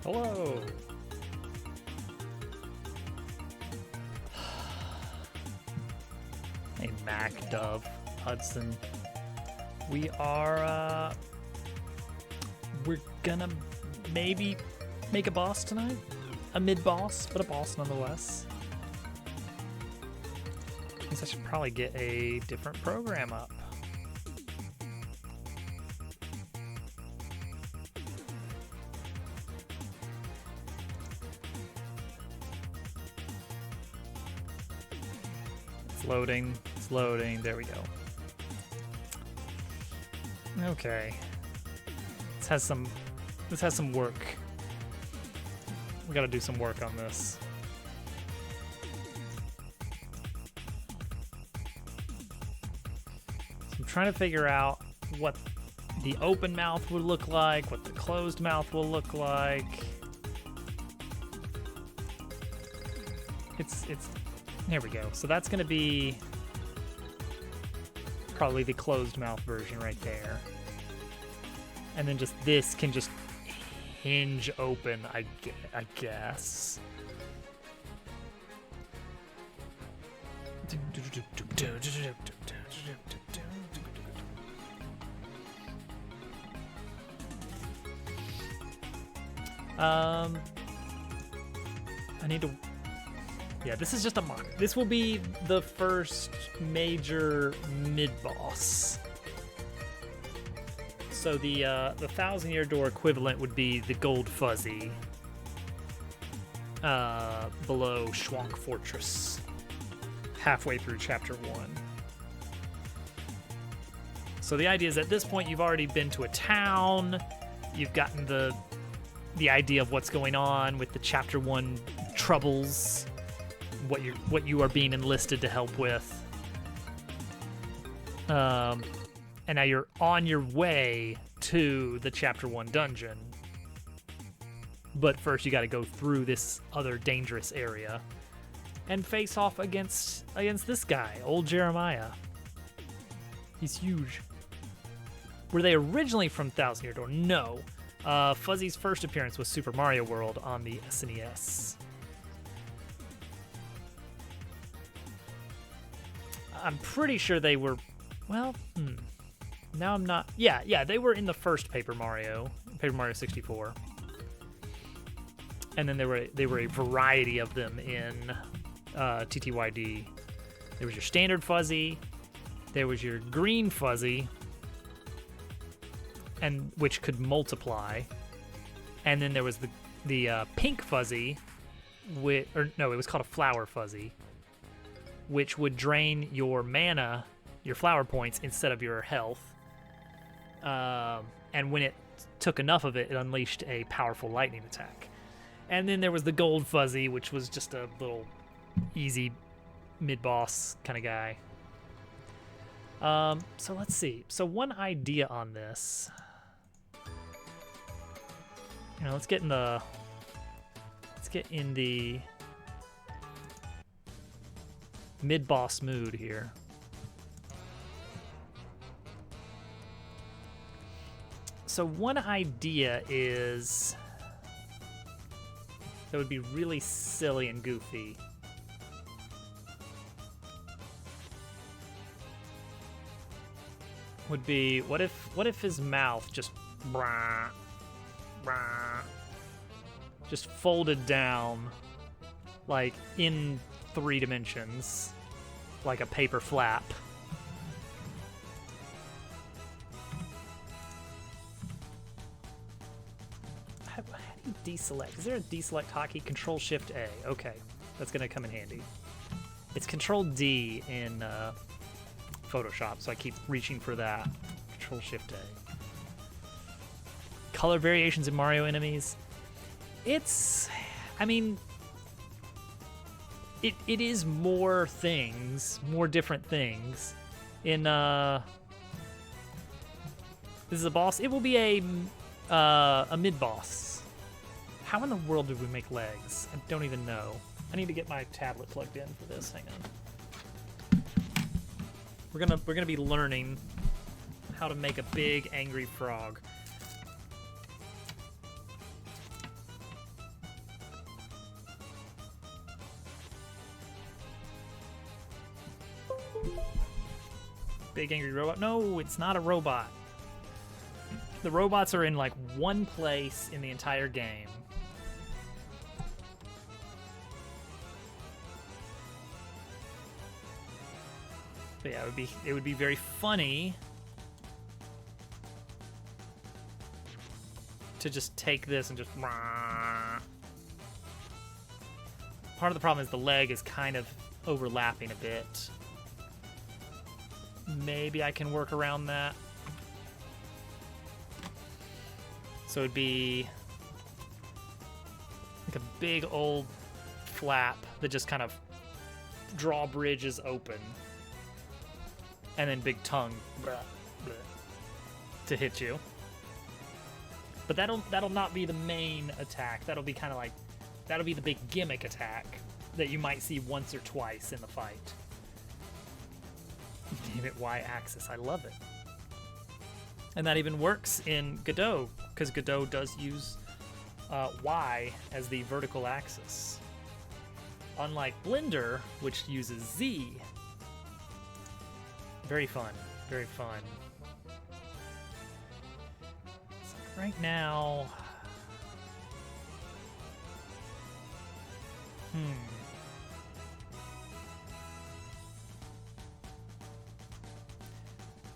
Hello. Hey, Mac, Dove, Hudson. We are, we're gonna maybe make a boss tonight. A mid-boss, but a boss nonetheless. Means I should probably get a different program up. It's loading, there we go. Okay. This has some work. We gotta do some work on this. So I'm trying to figure out what the open mouth would look like, what the closed mouth will look like. It's there we go. So that's gonna be probably the closed mouth version right there. And then just this can just hinge open, I guess. I need to... Yeah, this is just a mock. This will be the first major mid-boss. So the 1,000-Year Door equivalent would be the Gold Fuzzy below Schwank Fortress, halfway through Chapter 1. So the idea is at this point you've already been to a town, you've gotten the idea of what's going on with the Chapter 1 troubles, what you are being enlisted to help with. And now you're on your way to the Chapter 1 dungeon. But first you gotta go through this other dangerous area and face off against this guy, old Jeremiah. He's huge. Were they originally from 1,000-Year Door? No. Fuzzy's first appearance was Super Mario World on the SNES. I'm pretty sure they were, well, now I'm not. Yeah, they were in the first Paper Mario 64. And then there were a variety of them in TTYD. There was your standard Fuzzy, there was your green Fuzzy, and which could multiply, and then there was the pink Fuzzy, it was called a Flower Fuzzy, which would drain your mana, your flower points, instead of your health. And when it took enough of it, it unleashed a powerful lightning attack. And then there was the Gold Fuzzy, which was just a little easy mid-boss kind of guy. So let's see. So one idea on this. Let's get in the mid-boss mood here. So one idea is that would be really silly and goofy. Would be what if his mouth just just folded down like in 3 dimensions, like a paper flap. How do you deselect? Is there a deselect hotkey? Control Shift A. Okay, that's gonna come in handy. It's Control D in Photoshop, so I keep reaching for that. Control Shift A. Color variations in Mario enemies. It is more things, more different things. In this is a boss. It will be a mid-boss. How in the world did we make legs? I don't even know. I need to get my tablet plugged in for this. Hang on. We're gonna be learning how to make a big angry frog. Big angry robot. No, it's not a robot. The robots are in like one place in the entire game. But yeah, it would be very funny to just take this and just... Part of the problem is the leg is kind of overlapping a bit. Maybe I can work around that. So it'd be like a big old flap that just kind of drawbridges open. And then big tongue to hit you. But that'll not be the main attack. That'll be kind of like, that'll be the big gimmick attack that you might see once or twice in the fight. Damn it, Y-axis, I love it. And that even works in Godot, because Godot does use Y as the vertical axis. Unlike Blender, which uses Z. Very fun, very fun. So right now...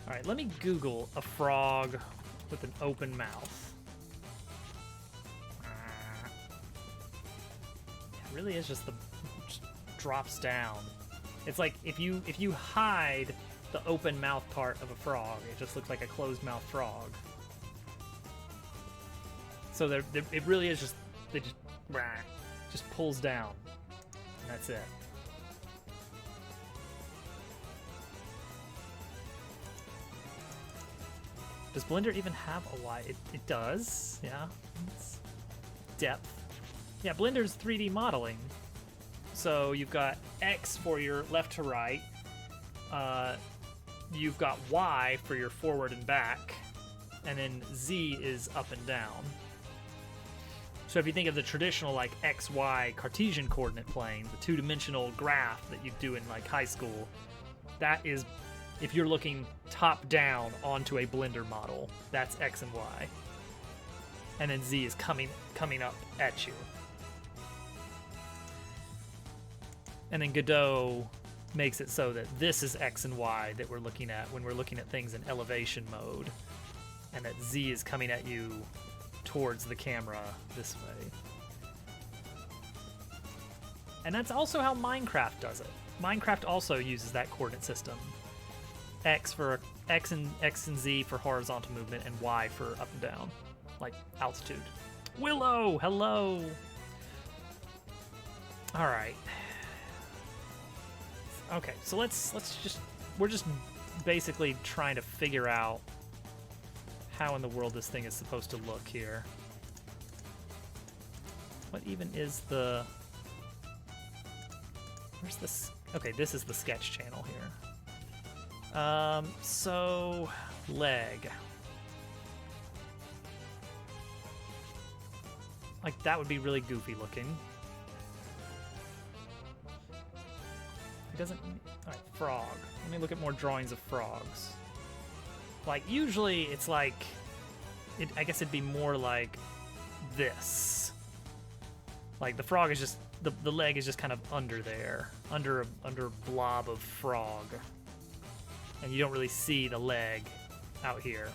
Alright, let me Google a frog with an open mouth. It really is just just drops down. It's like if you hide the open mouth part of a frog, it just looks like a closed mouth frog. So it really is just, it just pulls down, and that's it. Does Blender even have a Y? It does, yeah. It's depth. Yeah, Blender's 3D modeling. So you've got X for your left to right. You've got Y for your forward and back. And then Z is up and down. So if you think of the traditional like X, Y Cartesian coordinate plane, the two-dimensional graph that you do in like high school, that is, if you're looking top down onto a Blender model, that's X and Y. And then Z is coming up at you. And then Godot makes it so that this is X and Y that we're looking at when we're looking at things in elevation mode. And that Z is coming at you towards the camera this way. And that's also how Minecraft does it. Minecraft also uses that coordinate system. X and Z for horizontal movement, and Y for up and down, like altitude. Willow, hello. All right. Okay, so we're just basically trying to figure out how in the world this thing is supposed to look here. What even is the... Where's this? Okay, this is the sketch channel here. So leg. Like that would be really goofy looking. It doesn't. All right, frog. Let me look at more drawings of frogs. Like usually it's like, I guess it'd be more like this. Like the frog is just the leg is just kind of under there, under a blob of frog. And you don't really see the leg out here.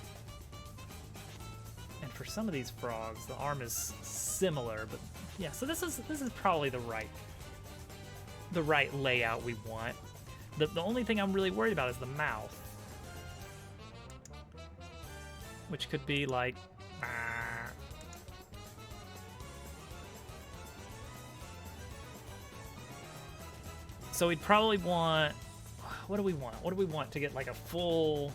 And for some of these frogs, the arm is similar, but yeah, so this is probably the right layout we want. The only thing I'm really worried about is the mouth. Which could be like so we'd probably want, what do we want? What do we want to get like a full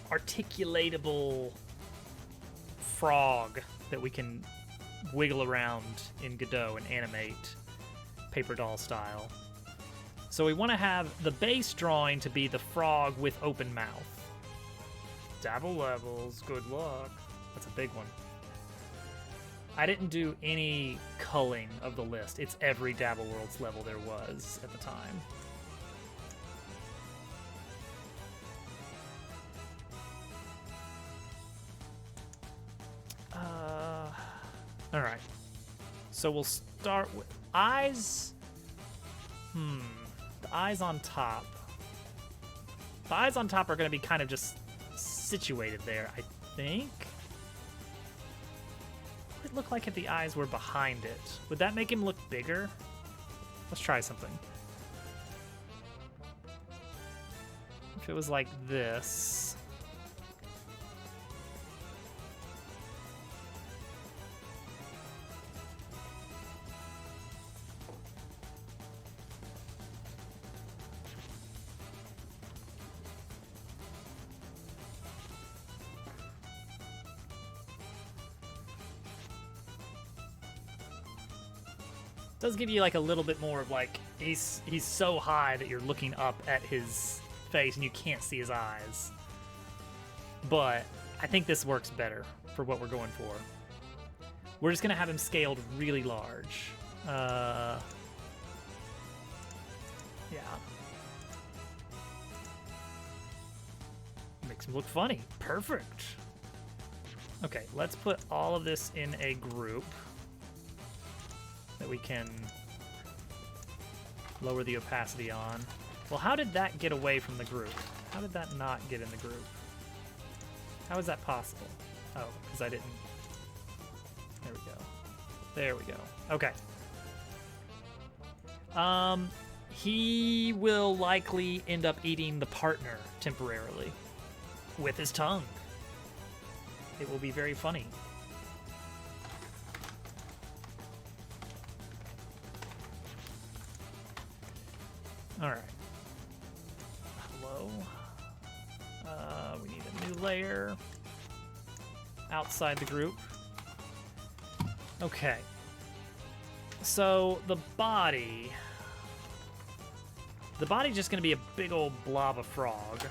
articulatable frog that we can wiggle around in Godot and animate paper doll style? So we want to have the base drawing to be the frog with open mouth. Dabble levels, good luck. That's a big one. I didn't do any culling of the list. It's every Dabble Worlds level there was at the time. All right. So we'll start with eyes. The eyes on top. The eyes on top are going to be kind of just situated there, I think. What would it look like if the eyes were behind it? Would that make him look bigger? Let's try something. If it was like this. Does give you like a little bit more of like he's so high that you're looking up at his face and you can't see his eyes. But I think this works better for what we're going for. We're just gonna have him scaled really large. Yeah. Makes him look funny. Perfect. Okay, let's put all of this in a group that we can lower the opacity on. Well, how did that get away from the group? How did that not get in the group? How is that possible? Oh, because I didn't... There we go. There we go. Okay. He will likely end up eating the partner temporarily with his tongue. It will be very funny. All right. Hello. We need a new layer outside the group. Okay. So the body's just gonna be a big old blob of frog.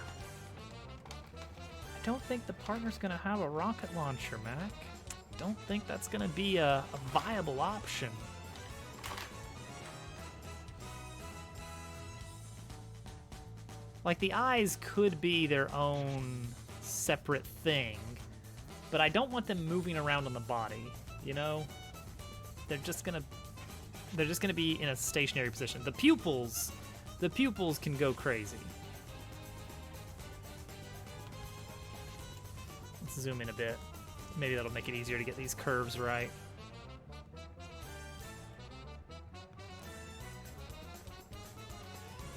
I don't think the partner's gonna have a rocket launcher, Mac. Don't think that's gonna be a viable option. Like, the eyes could be their own separate thing, but I don't want them moving around on the body, you know? They're just gonna be in a stationary position. The pupils can go crazy. Let's zoom in a bit. Maybe that'll make it easier to get these curves right.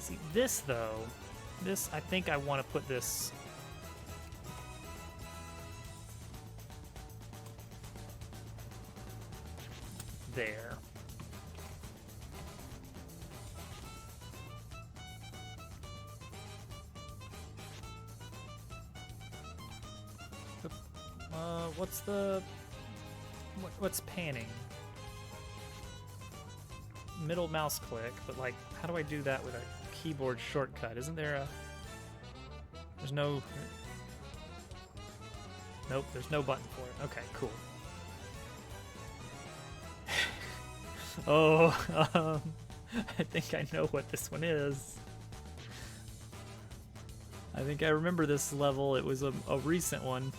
See, this though, I think I want to put this there. What's panning? Middle mouse click, but like, how do I do that with a keyboard shortcut? Isn't there a... There's no... Nope, there's no button for it. Okay, cool. Oh, I think I know what this one is. I think I remember this level. It was a recent one.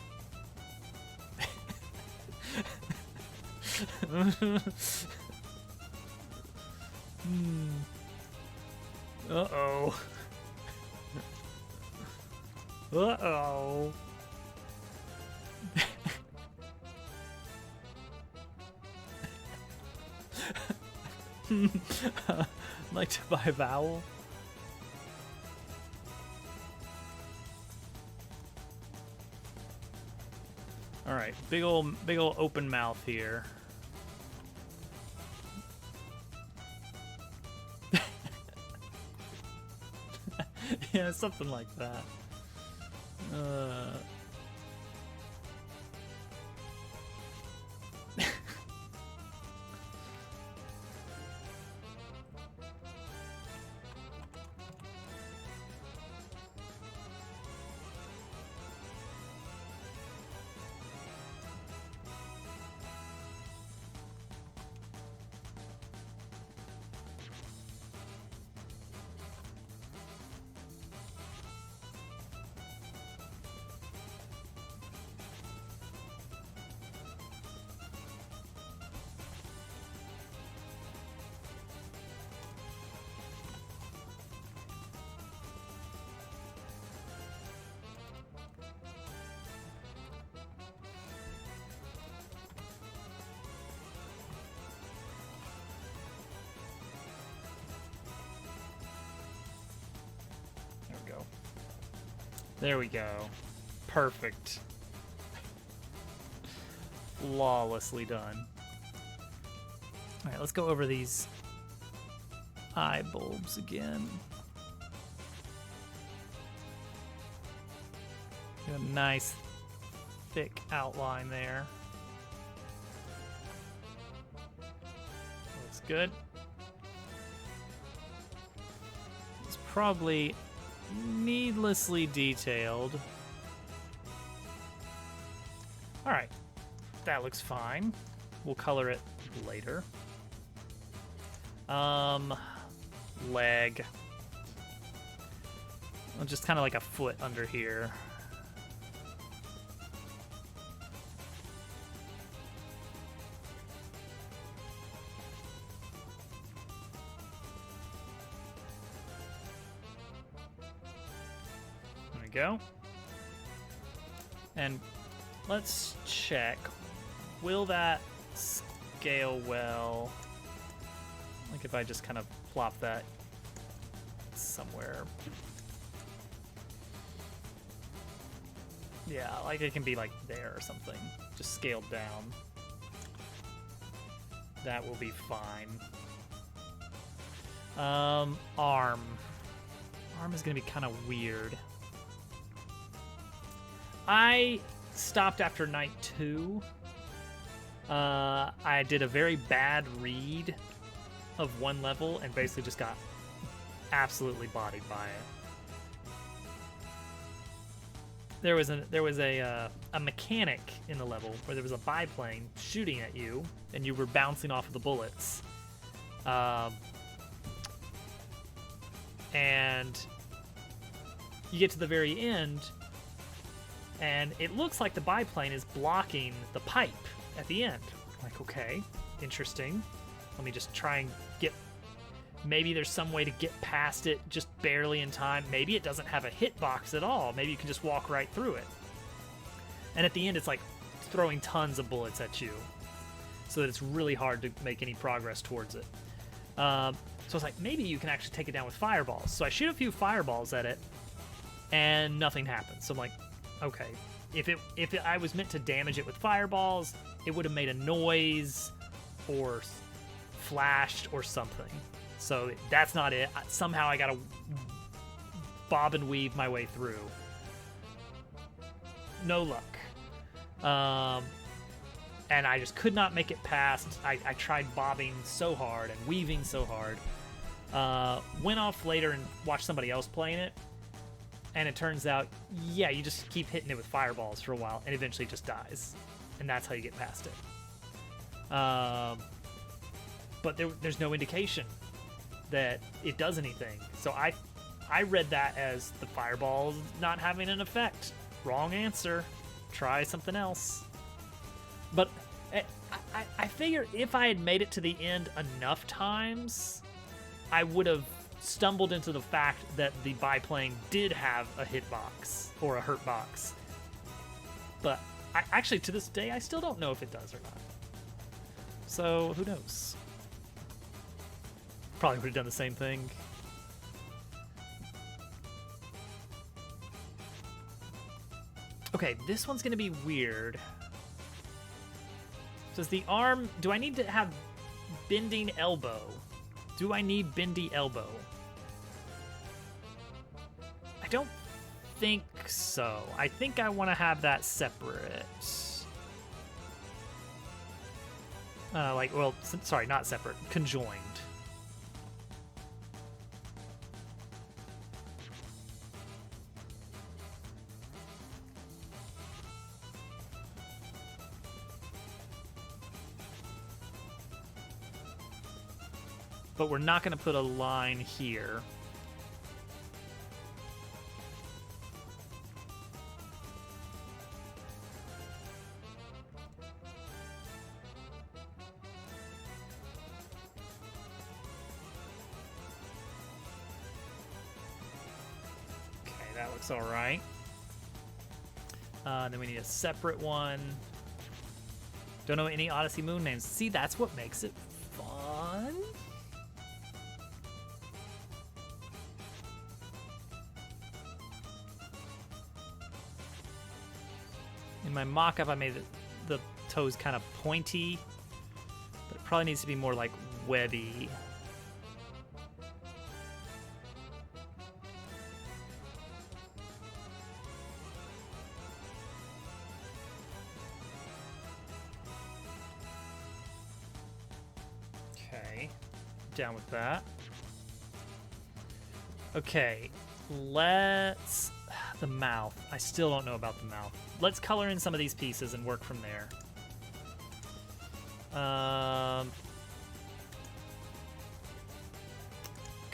Uh-oh. Uh-oh. I'd like to buy a vowel. All right, big old open mouth here. Yeah, something like that. There we go. Perfect. Flawlessly done. All right, let's go over these eye bulbs again. Got a nice thick outline there. Looks good. It's probably needlessly detailed. All right, that looks fine. We'll color it later. Leg. Well, just kind of like a foot under here. There we go. And let's check. Will that scale well? Like if I just kind of plop that somewhere. Yeah, like it can be like there or something. Just scaled down. That will be fine. Arm. Arm is gonna be kind of weird. I stopped after night 2. I did a very bad read of one level and basically just got absolutely bodied by it. There was a mechanic in the level where there was a biplane shooting at you and you were bouncing off of the bullets. And you get to the very end and it looks like the biplane is blocking the pipe at the end. Like, okay, interesting. Let me just try and get... Maybe there's some way to get past it just barely in time. Maybe it doesn't have a hitbox at all. Maybe you can just walk right through it. And at the end, it's like throwing tons of bullets at you so that it's really hard to make any progress towards it. So it's like, maybe you can actually take it down with fireballs. So I shoot a few fireballs at it, and nothing happens. So I'm like, okay. If I was meant to damage it with fireballs, it would have made a noise or flashed or something. So that's not it. Somehow I gotta bob and weave my way through. No luck. And I just could not make it past. I tried bobbing so hard and weaving so hard. Went off later and watched somebody else playing it. And it turns out, yeah, you just keep hitting it with fireballs for a while and eventually it just dies. And that's how you get past it. But there's no indication that it does anything. So I read that as the fireballs not having an effect. Wrong answer. Try something else. But I figure if I had made it to the end enough times, I would have stumbled into the fact that the biplane did have a hitbox or a hurt box. But actually, to this day, I still don't know if it does or not. So who knows? Probably would have done the same thing. Okay, this one's gonna be weird. Says the arm, do I need to have bending elbow? Do I need bendy elbow? I don't think so. I think I want to have that separate. Sorry, not separate, conjoined. But we're not going to put a line here. Okay, that looks all right. Then we need a separate one. Don't know any Odyssey Moon names. See, that's what makes it fun. my mock-up, I made the toes kind of pointy, but it probably needs to be more like webby. Okay, down with that. Okay, let's... The mouth. I still don't know about the mouth. Let's color in some of these pieces and work from there. Okay,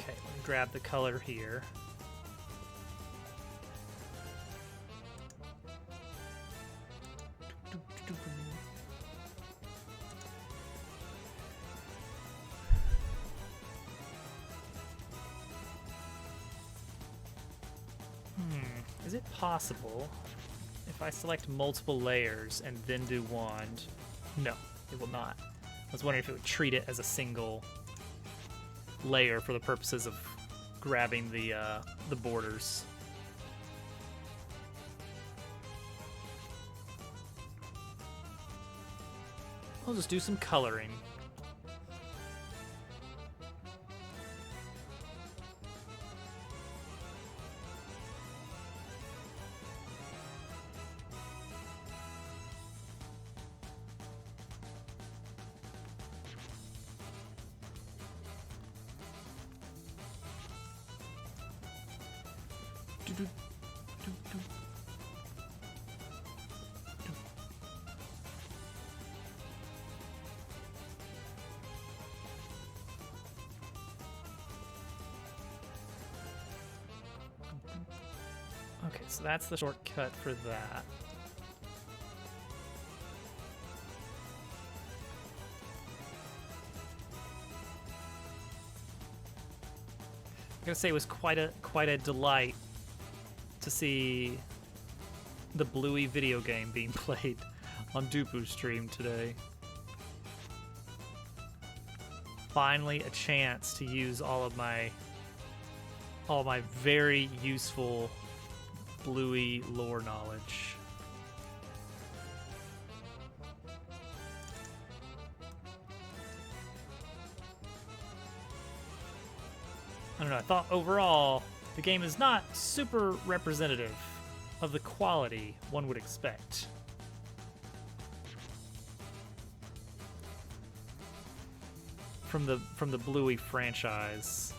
let me grab the color here. Is it possible if I select multiple layers and then do wand? No, it will not. I was wondering if it would treat it as a single layer for the purposes of grabbing the borders. I'll just do some coloring. Okay, so that's the shortcut for that. I'm gonna say it was quite a delight to see the Bluey video game being played on Dupu's stream today. Finally, a chance to use all my very useful Bluey lore knowledge. I don't know, I thought overall the game is not super representative of the quality one would expect. From the Bluey franchise.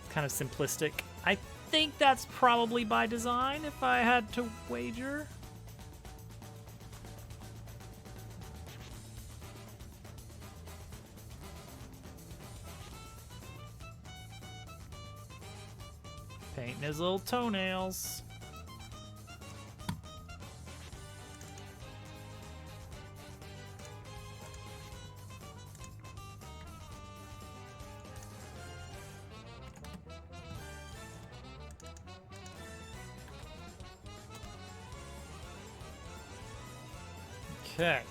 Kind of simplistic. I think that's probably by design, if I had to wager. Painting his little toenails. Okay.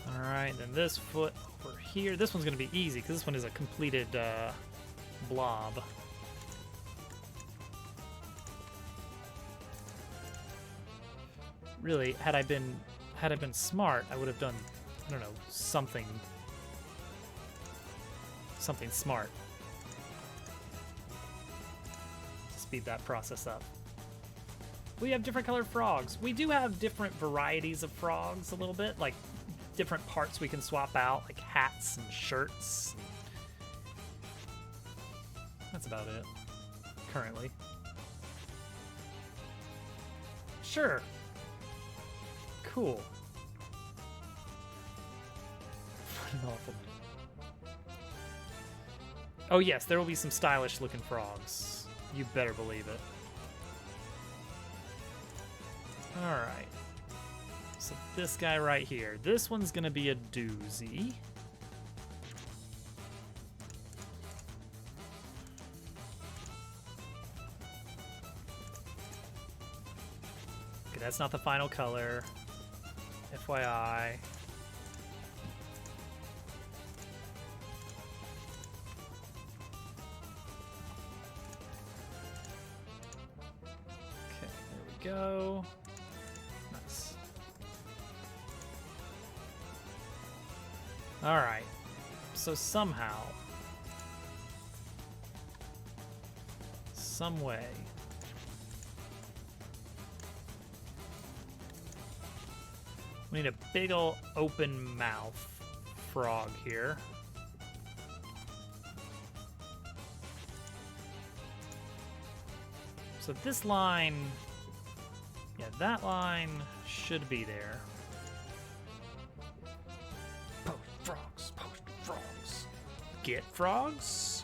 All right, then this foot over here. This one's going to be easy because this one is a completed blob. Really, had I been smart, I would have done, I don't know, something smart to speed that process up. We have different colored frogs. We do have different varieties of frogs a little bit, like different parts we can swap out, like hats and shirts. That's about it, currently. Sure. Cool. What an awful name. Oh yes, there will be some stylish looking frogs. You better believe it. Alright. So this guy right here. This one's gonna be a doozy. Okay, that's not the final color. FYI. Okay, there we go. Nice. All right. So somehow, some way, we need a big ol' open mouth frog here. So this line, yeah, that line should be there. Post frogs, post frogs. Get frogs?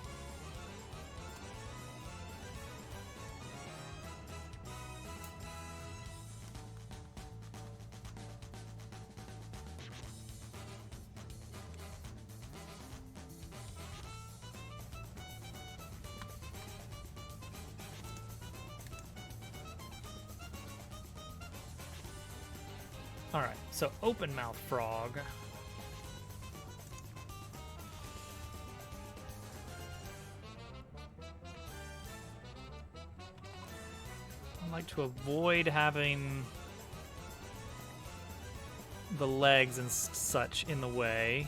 All right, so open mouth frog. I like to avoid having the legs and such in the way.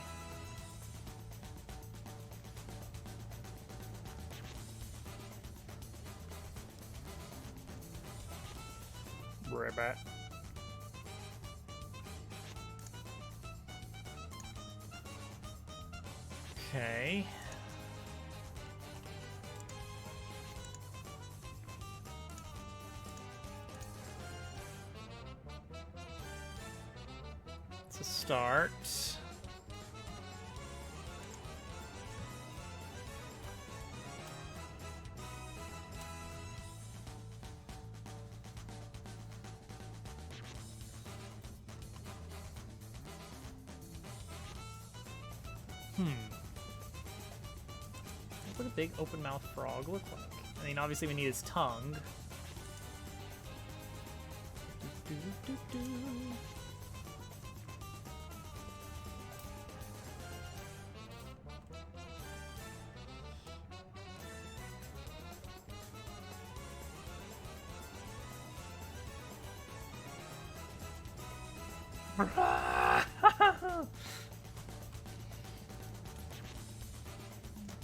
Ribbit. Okay. It's a start. What would a big open mouth frog look like? I mean, obviously we need his tongue.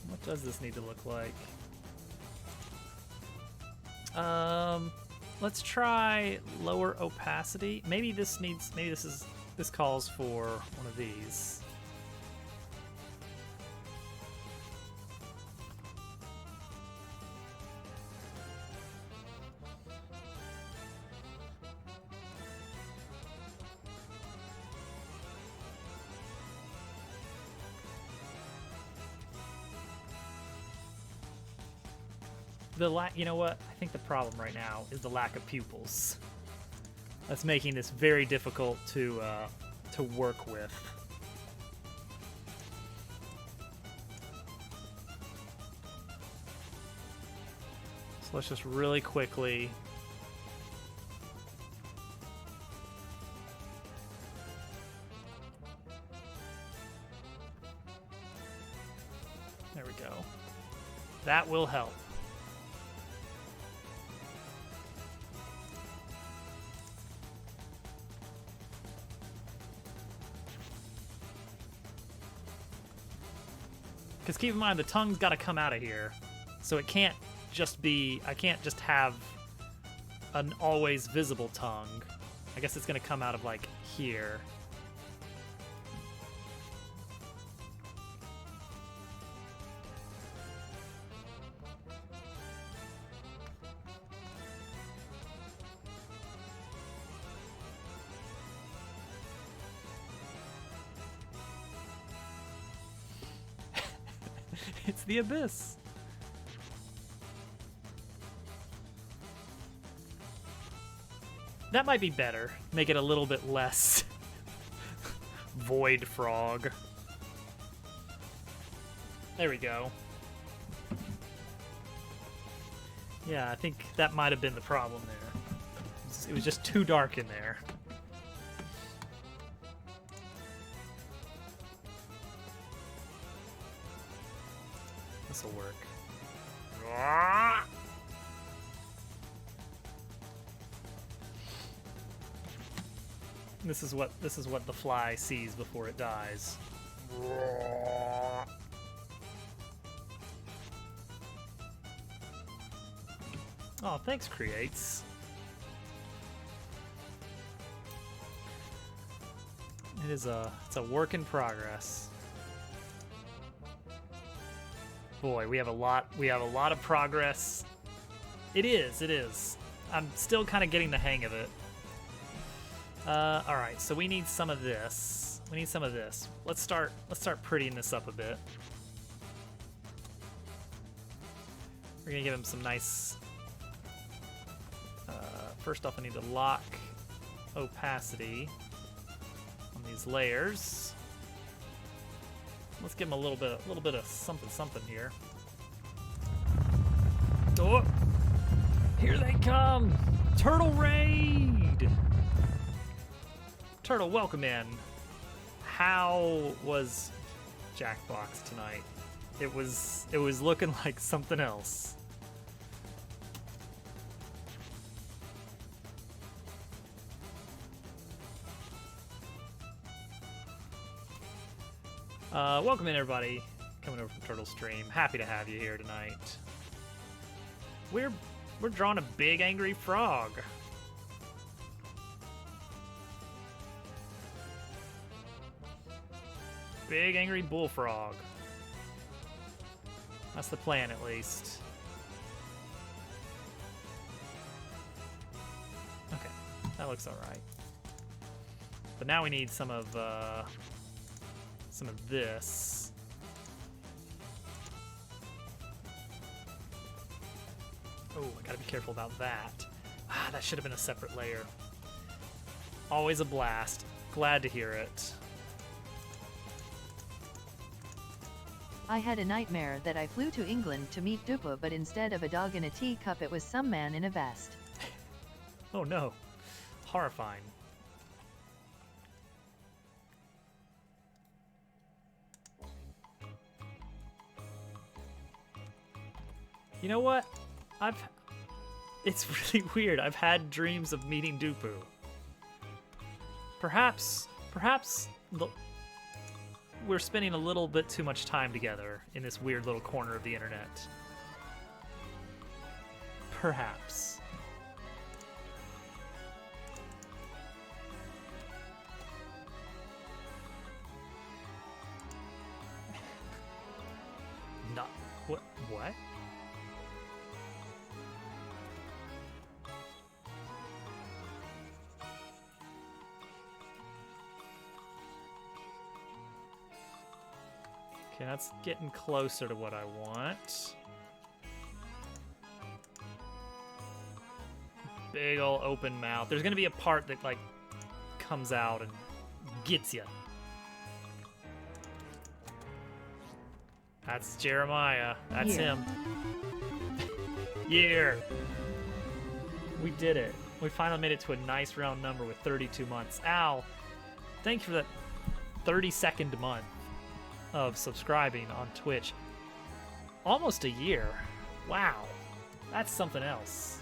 What does this need to look like? Let's try lower opacity. Maybe this calls for one of these. You know what? I think the problem right now is the lack of pupils. That's making this very difficult to work with. So let's just really quickly. There we go. That will help. Because keep in mind, the tongue's got to come out of here. So it can't just be... I can't just have an always visible tongue. I guess it's going to come out of, like, here. It's the abyss. That might be better. Make it a little bit less void frog. There we go. Yeah, I think that might have been the problem there. It was just too dark in there. This'll work. This is what the fly sees before it dies. Oh, thanks, Creates. It's a work in progress. Boy, we have a lot of progress. It is. I'm still kind of getting the hang of it. All right, so we need some of this. Let's start prettying this up a bit. We're gonna give him some nice. First off, I need to lock opacity on these layers. Let's give him a little bit of something here. Oh, here they come! Turtle raid! Turtle, welcome in. How was Jackbox tonight? It was looking like something else. Welcome in, everybody. Coming over from Turtle Stream. Happy to have you here tonight. We're drawing a big angry frog. Big angry bullfrog. That's the plan, at least. Okay, that looks all right. But now we need some of this. Oh, I gotta be careful about that. Ah, that should have been a separate layer. Always a blast. Glad to hear it. I had a nightmare that I flew to England to meet Dupa, but instead of a dog in a teacup, it was some man in a vest. Oh no. Horrifying. You know what? It's really weird. I've had dreams of meeting Dupu. Perhaps we're spending a little bit too much time together in this weird little corner of the internet. Perhaps. Not what? Okay, that's getting closer to what I want. Big ol' open mouth. There's gonna be a part that, like, comes out and gets you. That's Jeremiah. That's him. Yeah. We did it. We finally made it to a nice round number with 32 months. Al, thank you for that 32nd month of subscribing on Twitch. Almost a year. Wow. That's something else.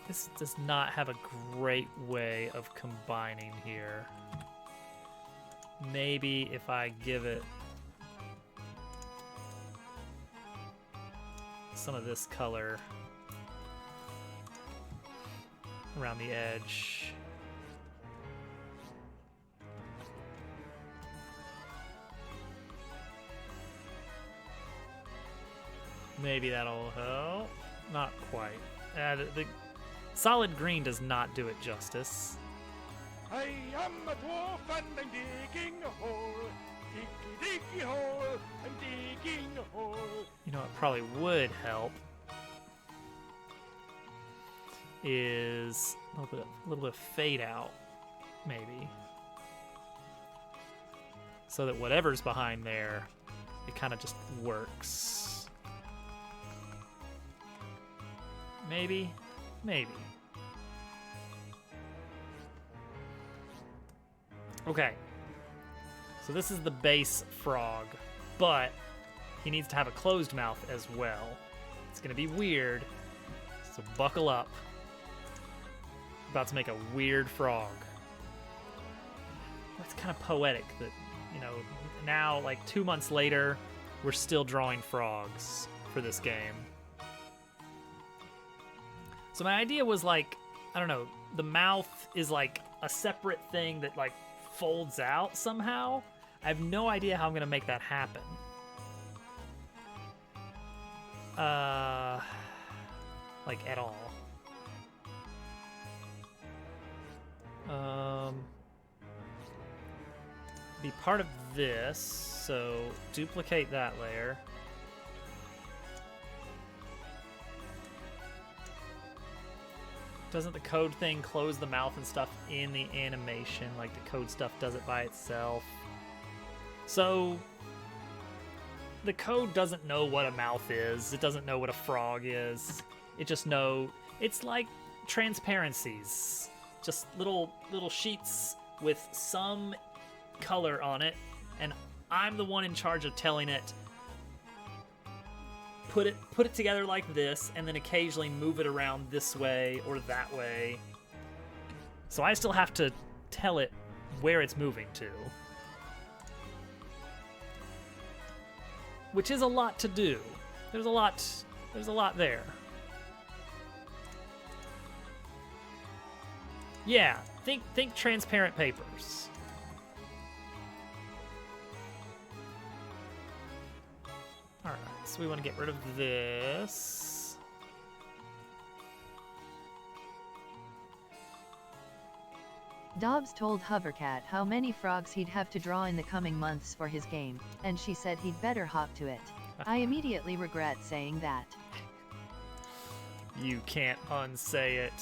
This does not have a great way of combining here. Maybe if I give it some of this color around the edge. Maybe that'll help. Not quite. The solid green does not do it justice. I am a dwarf and I'm digging a hole. Diggy diggy hole, I'm digging a hole. You know, it probably would help is a little bit of fade out, maybe. So that whatever's behind there, it kind of just works. Maybe. Okay. So this is the base frog, but he needs to have a closed mouth as well. It's gonna be weird, so buckle up. About to make a weird frog. It's kind of poetic that, you know, now, like 2 months later, we're still drawing frogs for this game. So my idea was like, I don't know, the mouth is like a separate thing that like folds out somehow. I have no idea how I'm gonna make that happen. Like at all. Be part of this, so duplicate that layer. Doesn't the code thing close the mouth and stuff in the animation? Like the code stuff does it by itself. So the code doesn't know what a mouth is. It doesn't know what a frog is. It just it's like transparencies. Just little sheets with some color on it, and I'm the one in charge of telling it put it together like this, and then occasionally move it around this way or that way. So I still have to tell it where it's moving to, which is a lot to do. There's a lot there. Yeah, think transparent papers. All right, so we want to get rid of this. Dobbs told Hovercat how many frogs he'd have to draw in the coming months for his game, and she said he'd better hop to it. I immediately regret saying that. You can't unsay it.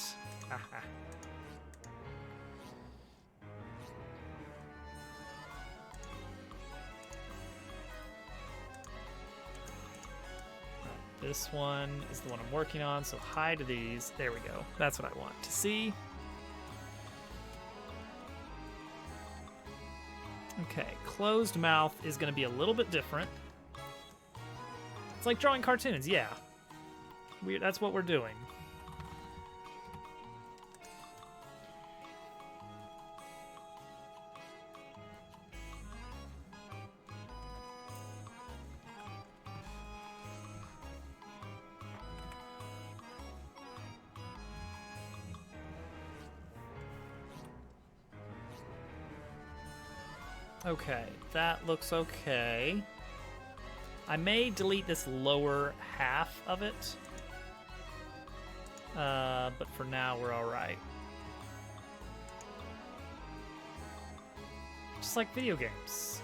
This one is the one I'm working on, so hide these. There we go. That's what I want to see. Okay, closed mouth is going to be a little bit different. It's like drawing cartoons, yeah. That's what we're doing. Okay, that looks okay. I may delete this lower half of it, but for now we're all right. Just like video games.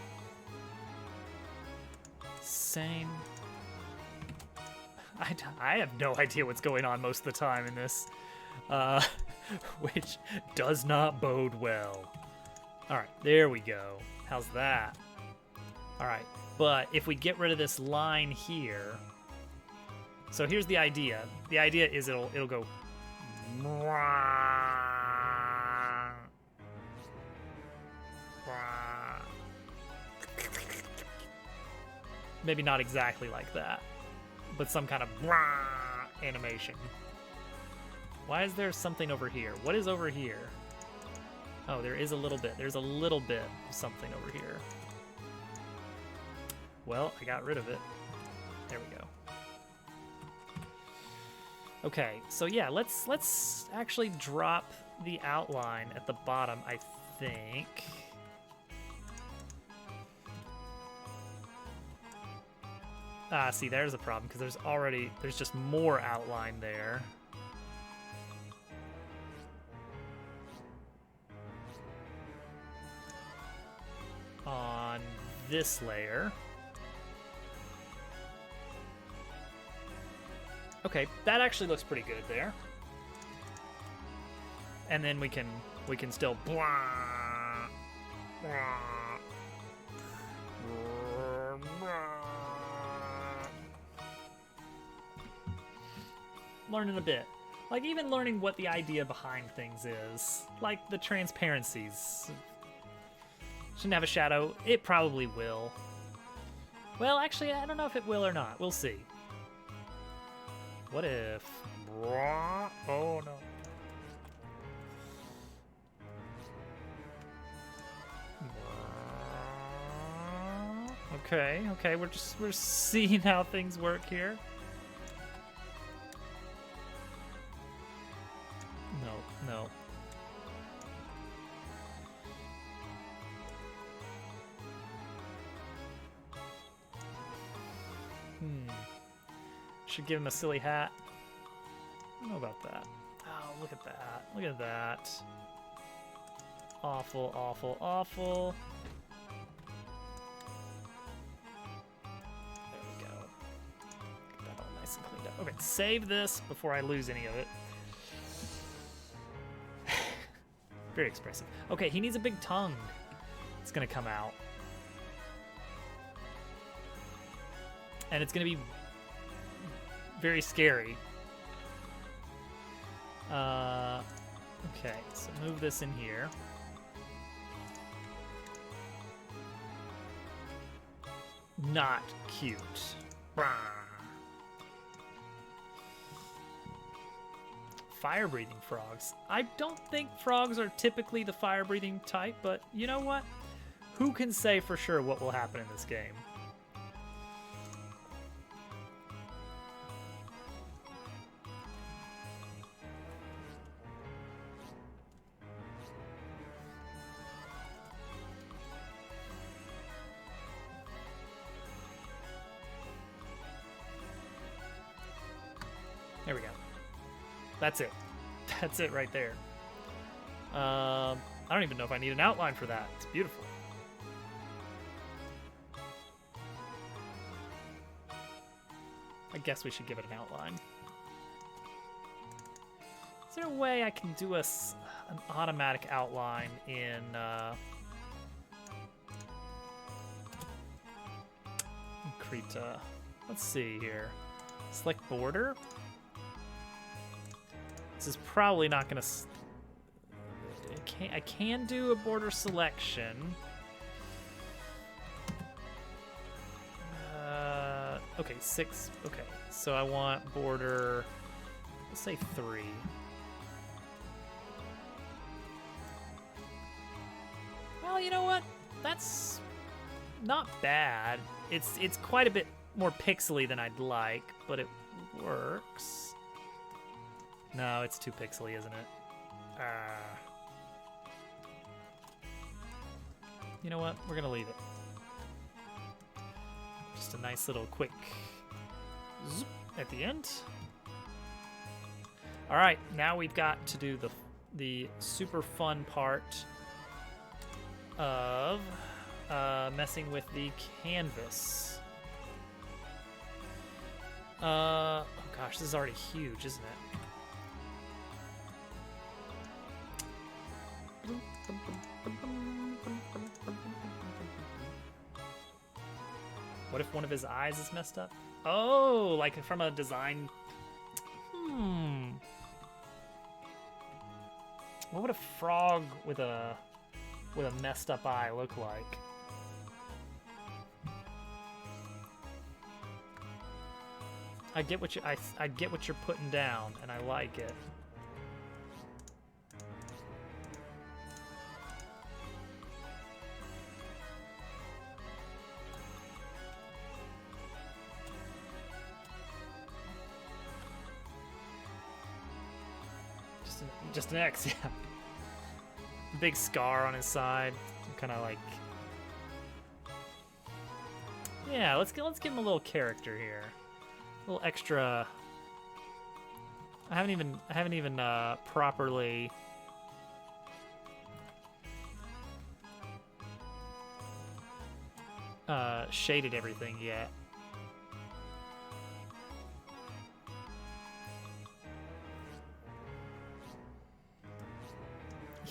Same. I have no idea what's going on most of the time in this, which does not bode well. All right, there we go. How's that? All right, but if we get rid of this line here, so here's the idea. The idea is it'll go. Maybe not exactly like that, but some kind of animation. Why is there something over here? What is over here? Oh, there is a little bit. There's a little bit of something over here. Well, I got rid of it. There we go. Okay, so yeah, let's actually drop the outline at the bottom, I think. Ah, see, there's a problem, because there's just more outline there. On this layer. Okay, that actually looks pretty good there. and then we can still learning a bit. Like, even learning what the idea behind things is. Like the transparencies. Shouldn't have a shadow. It probably will. Well, actually, I don't know if it will or not. We'll see. What if... Oh, no. Okay, we're seeing how things work here. No. Should give him a silly hat. I don't know about that. Oh, look at that. Look at that. Awful, awful, awful. There we go. Get that all nice and cleaned up. Okay, save this before I lose any of it. Very expressive. Okay, he needs a big tongue. It's gonna come out. And it's gonna be very scary. Okay, so move this in here. Not cute. Fire-breathing frogs. I don't think frogs are typically the fire-breathing type, but you know what? Who can say for sure what will happen in this game? There we go. That's it. That's it right there. I don't even know if I need an outline for that. It's beautiful. I guess we should give it an outline. Is there a way I can do an automatic outline in Krita? Let's see here. Select border. This is probably not gonna. I can do a border selection. Okay, 6. Okay, so I want border. Let's say 3. Well, you know what? That's not bad. It's quite a bit more pixely than I'd like, but it works. No, it's too pixely, isn't it? You know what? We're gonna leave it. Just a nice little quick zoop at the end. All right, now we've got to do the super fun part of messing with the canvas. Oh gosh, this is already huge, isn't it? What if one of his eyes is messed up? Oh, like from a design. What would a frog with a messed up eye look like? I get what I get what you're putting down, and I like it. Just an X, yeah. Big scar on his side. Kind of like. Yeah, let's give him a little character here. A little extra. I haven't even properly shaded everything yet.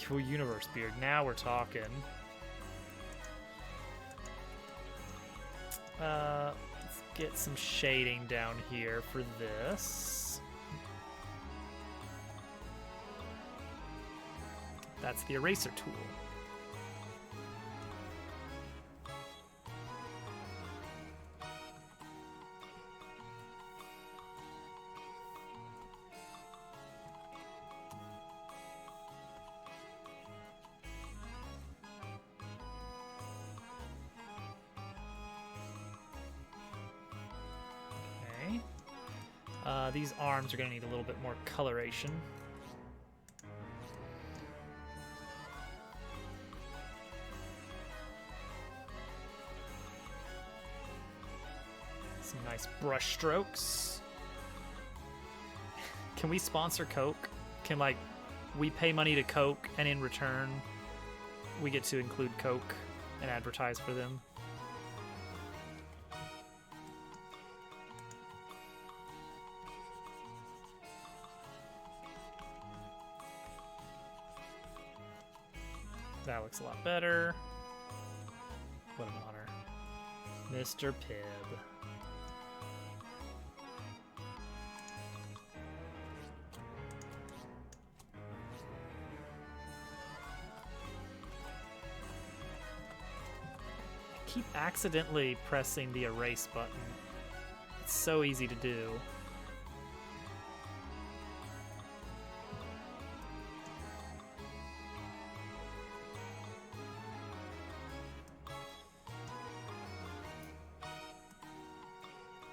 Cool universe beard. Now we're talking. Let's get some shading down here for this. That's the eraser tool. These arms are going to need a little bit more coloration. Some nice brush strokes. Can we sponsor Coke? Can, like, we pay money to Coke and in return we get to include Coke and advertise for them? That looks a lot better. What an honor. Mr. Pibb. I keep accidentally pressing the erase button. It's so easy to do.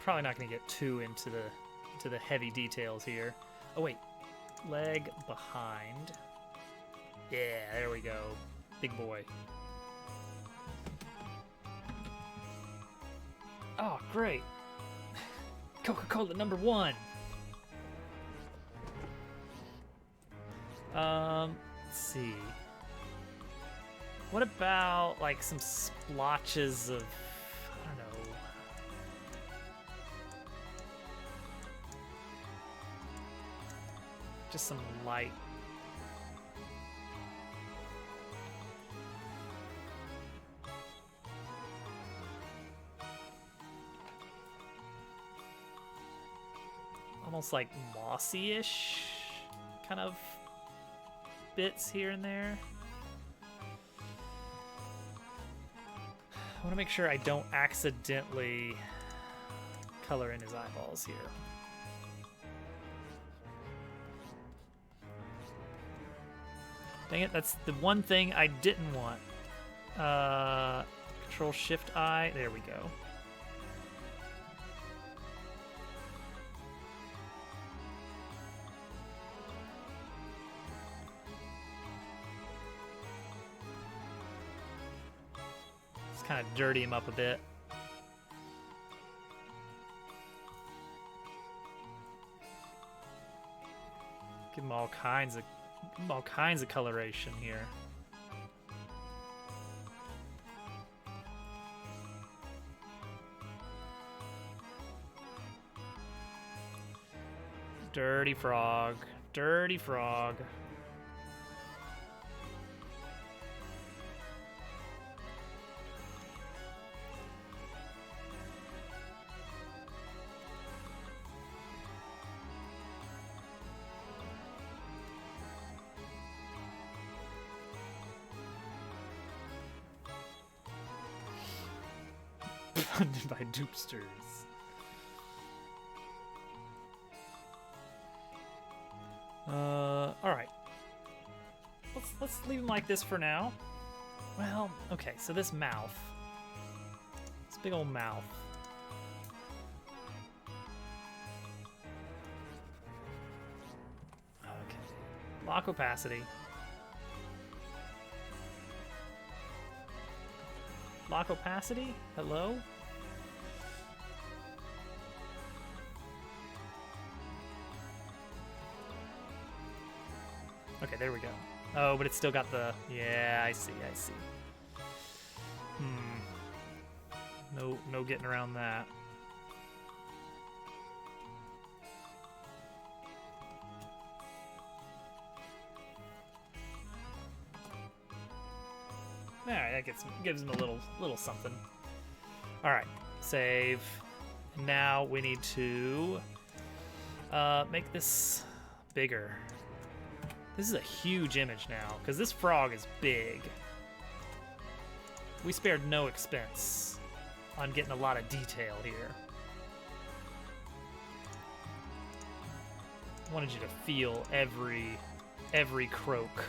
Probably not going to get too into the heavy details here. Oh wait, leg behind. Yeah, there we go. Big boy. Oh, great. Coca-Cola #1. Let's see. What about like some splotches of, I don't know. Just some light. Almost like mossy-ish kind of bits here and there. I want to make sure I don't accidentally color in his eyeballs here. Dang it, that's the one thing I didn't want. Control Shift I, there we go. Just kind of dirty him up a bit. Give him all kinds of coloration here. Dirty frog. Dirty frog. Funded by dupesters. All right. Let's leave him like this for now. Well, okay. So this mouth, this big old mouth. Okay. Lock opacity. Lock opacity. Hello. Okay, there we go. Oh, but it's still got the... Yeah, I see. No getting around that. That gives him a little something. All right, save. Now we need to make this bigger. This is a huge image now because this frog is big. We spared no expense on getting a lot of detail here. I wanted you to feel every croak.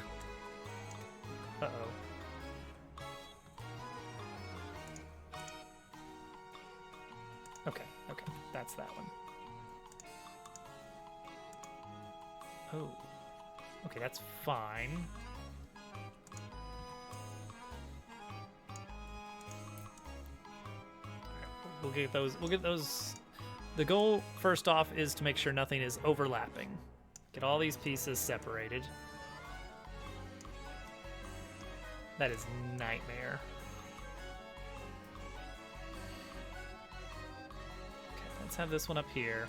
Uh-oh. Okay, that's that one. Oh. Okay, that's fine. We'll get those. The goal, first off, is to make sure nothing is overlapping. Get all these pieces separated. That is nightmare. Okay, let's have this one up here.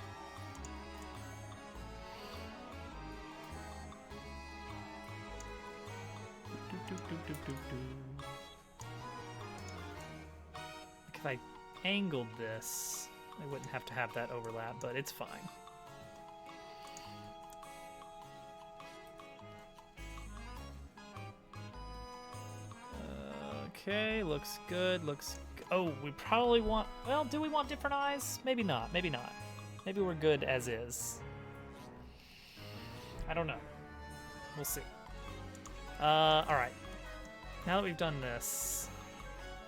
If I angled this, I wouldn't have to have that overlap, but it's fine. Okay, looks good. Oh, we probably want... Well, do we want different eyes? Maybe not. Maybe not. Maybe we're good as is. I don't know. We'll see. All right. Now that we've done this,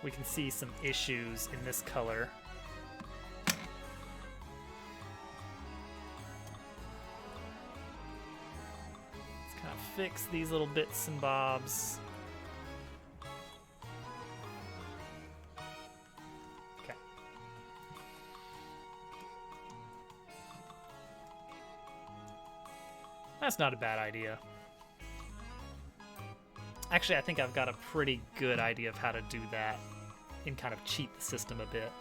we can see some issues in this color. Let's kind of fix these little bits and bobs. Okay. That's not a bad idea. Actually, I think I've got a pretty good idea of how to do that and kind of cheat the system a bit.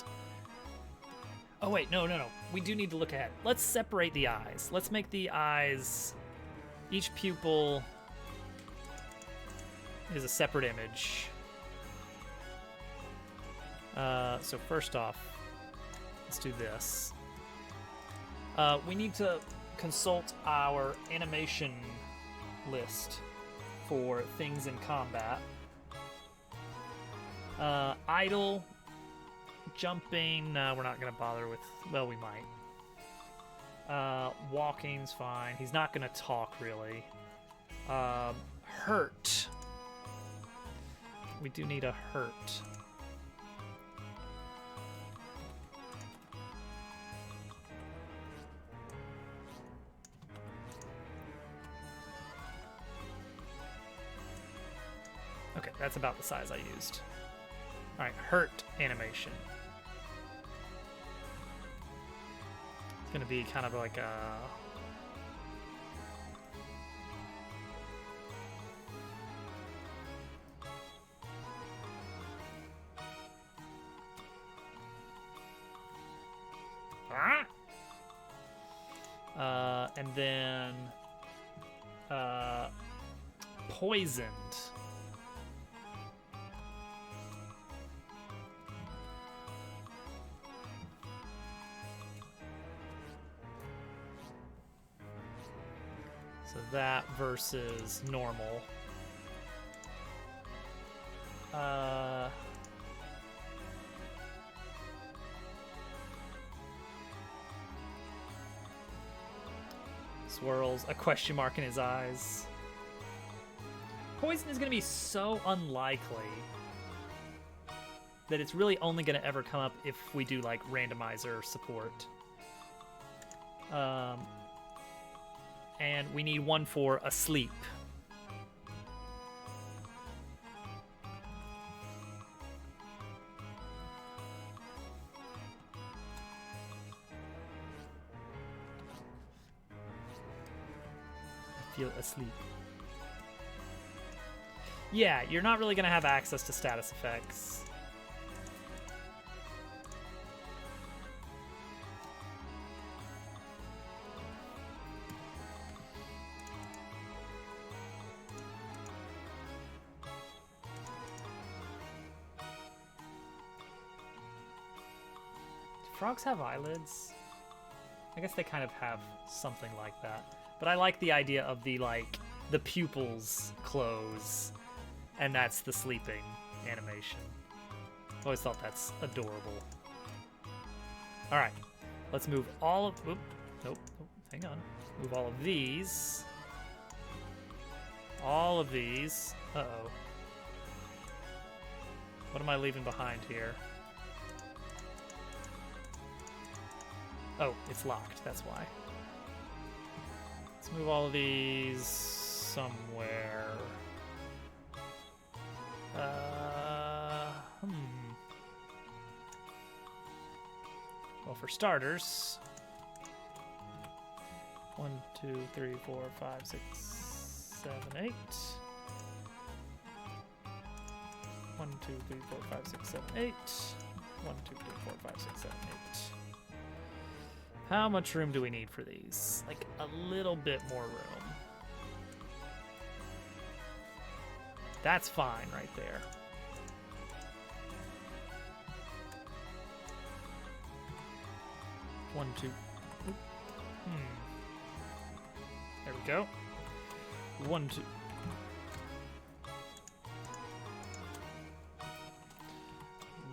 Oh, wait, no. We do need to look ahead. Let's separate the eyes. Let's make the eyes... Each pupil is a separate image. So first off, let's do this. We need to consult our animation list for things in combat. Idle, jumping, we're not gonna bother with, well, we might. Walking's fine. He's not gonna talk really. Hurt. We do need a hurt. Okay, that's about the size I used. All right, hurt animation. It's gonna be kind of like a... and then poisoned. So that versus normal. Swirls, a question mark in his eyes. Poison is going to be so unlikely that it's really only going to ever come up if we do like randomizer support. And we need one for asleep. I feel asleep. Yeah, you're not really going to have access to status effects. frogs have eyelids? I guess they kind of have something like that. But I like the idea of the pupils close, and that's the sleeping animation. Always thought that's adorable. All right, let's move all of. Oop, nope. Hang on. Move all of these. All of these. Uh-oh. What am I leaving behind here? Oh, it's locked. That's why. Let's move all of these somewhere. Well, for starters, 1, 2, 3, 4, 5, 6, 7, 8. 1, 2, 3, 4, 5, 6, 7, 8. 1, 2, 3, 4, 5, 6, 7, 8. How much room do we need for these? Like a little bit more room. That's fine right there. One, two. There we go. 1, 2.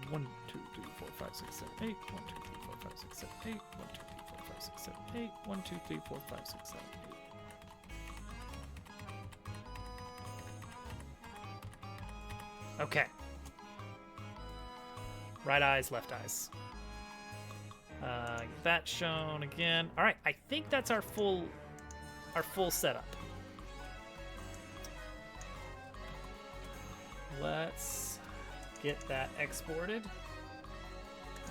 One, 2, 3, 4, 5, 6, 7, 8. 1, 2, 3, 4, 5, 6, 7, 8. 1, 2, 3, 4, 5, 6, 7, 8. 1, 2, 3, 4, 5, 6, 7, 8. Okay. Right eyes, left eyes. Get that shown again. All right, I think that's our full setup. Let's get that exported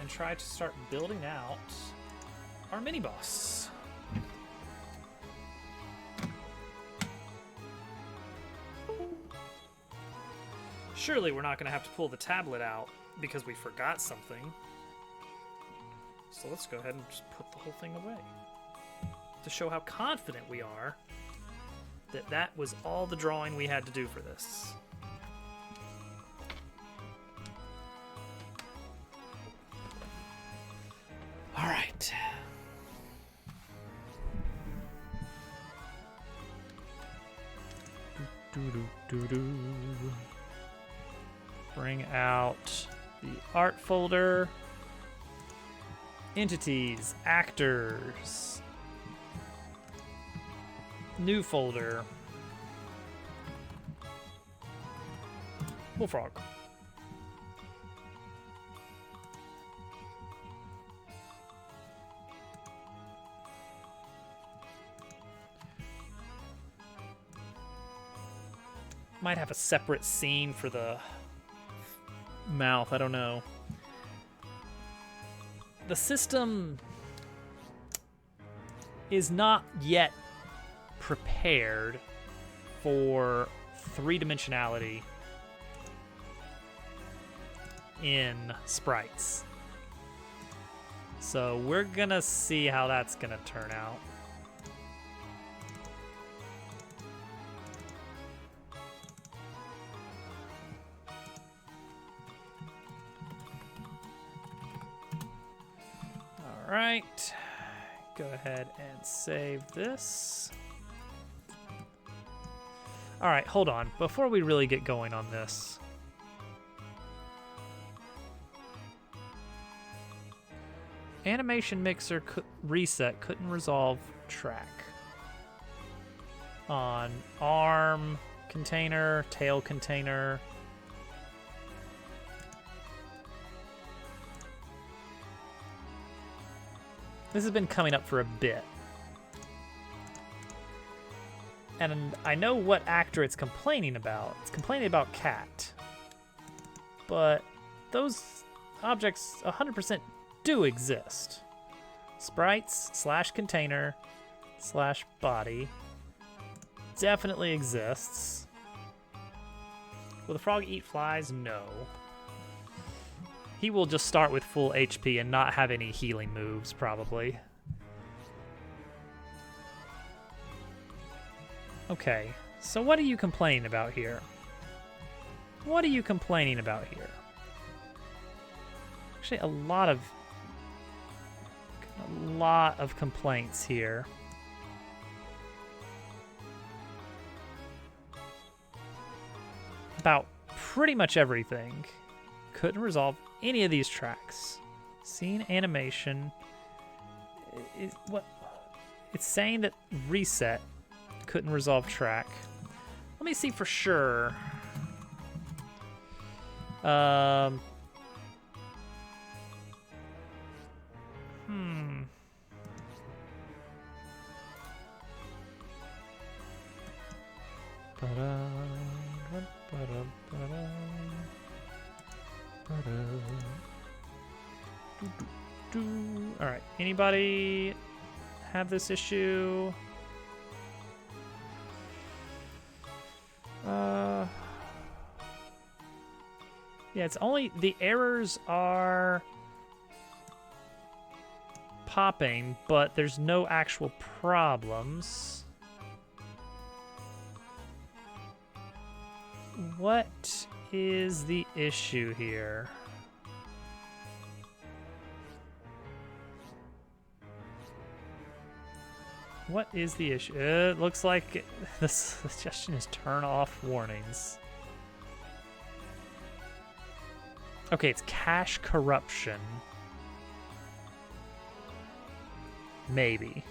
and try to start building out our mini boss. Surely we're not going to have to pull the tablet out because we forgot something. So let's go ahead and just put the whole thing away to show how confident we are that that was all the drawing we had to do for this. All right. Bring out the art folder. Entities, actors. New folder. Bullfrog. Might have a separate scene for the mouth, I don't know. The system is not yet prepared for three-dimensionality in sprites. So we're gonna see how that's gonna turn out. All right, go ahead and save this. All right, hold on. Before we really get going on this, animation mixer reset couldn't resolve track on arm container, tail container. This has been coming up for a bit. And I know what actor it's complaining about. It's complaining about cat. But those objects 100% do exist. Sprites / container / body definitely exists. Will the frog eat flies? No. He will just start with full HP and not have any healing moves, probably. Okay, so what are you complaining about here? What are you complaining about here? Actually, a lot of A lot of complaints here. About pretty much everything. Couldn't resolve any of these tracks. Scene animation. What? It's saying that reset couldn't resolve track. Let me see for sure. All right. Anybody have this issue? Yeah, it's only the errors are popping, but there's no actual problems. What is the issue here? What is the issue? It looks like the suggestion is turn off warnings. Okay, it's cache corruption. Maybe.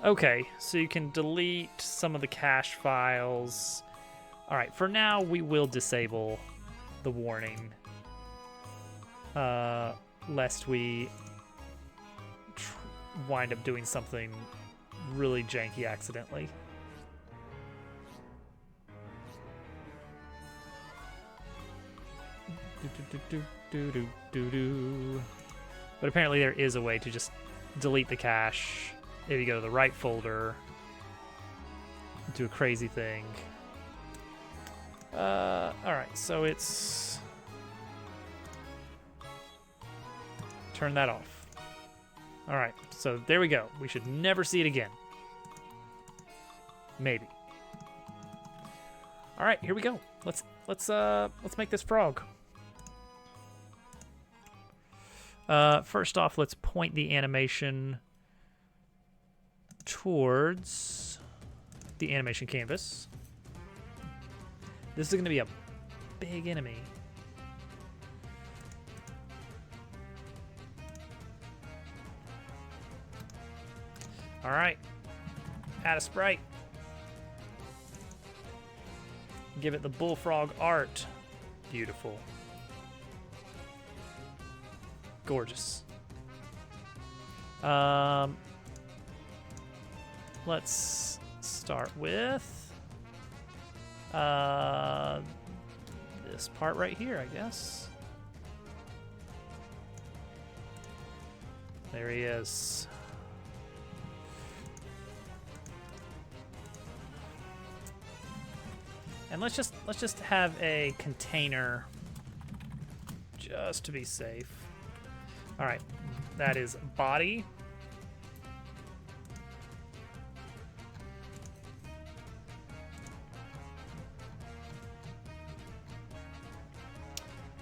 Okay, so you can delete some of the cache files. All right, for now, we will disable the warning, lest we wind up doing something really janky accidentally. But apparently there is a way to just delete the cache if you go to the right folder, do a crazy thing. All right, so it's turn that off. All right, so there we go. We should never see it again. Maybe. All right, here we go. Let's make this frog. First off, let's point the animation towards the animation canvas. This is going to be a big enemy. All right, add a sprite. Give it the bullfrog art. Beautiful. Gorgeous. Let's start with this part right here, I guess. There he is. And let's just have a container just to be safe. All right, that is body.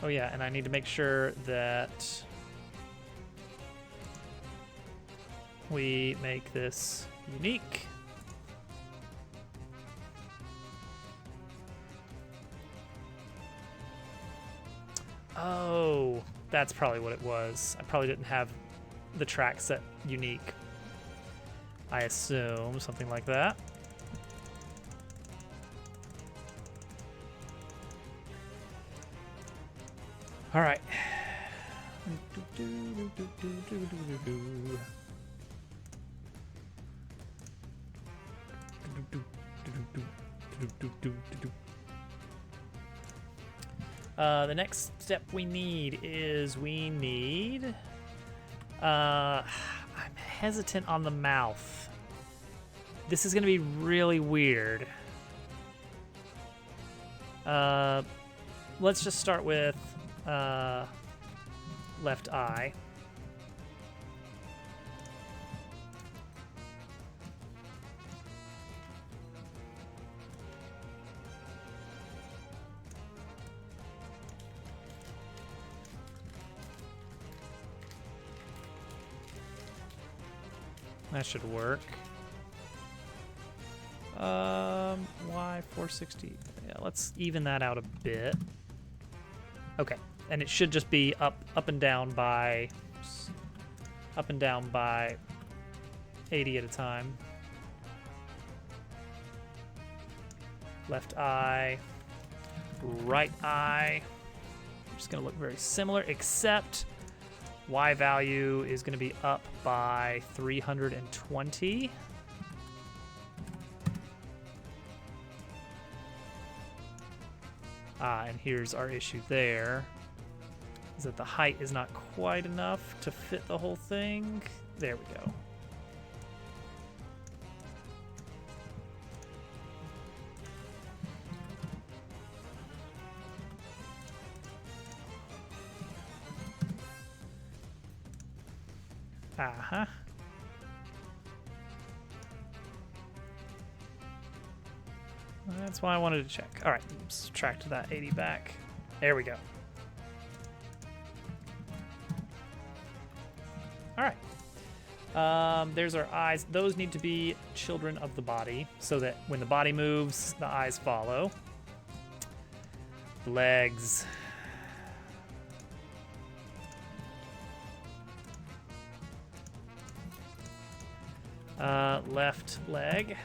Oh yeah, and I need to make sure that we make this unique. Oh, that's probably what it was. I probably didn't have the track set unique. I assume something like that. All right. The next step we need is I'm hesitant on the mouth. This is gonna be really weird. Let's just start with left eye. That should work. Why 460? Yeah, let's even that out a bit. Okay, and it should just be up and down by 80 at a time. Left eye, right eye. Just gonna look very similar, except Y value is gonna be up by 320. And here's our issue there, is that the height is not quite enough to fit the whole thing. There we go. Uh-huh. That's why I wanted to check. All right, subtract that 80 back. There we go. All right. There's our eyes. Those need to be children of the body, so that when the body moves, the eyes follow. Legs. Left leg.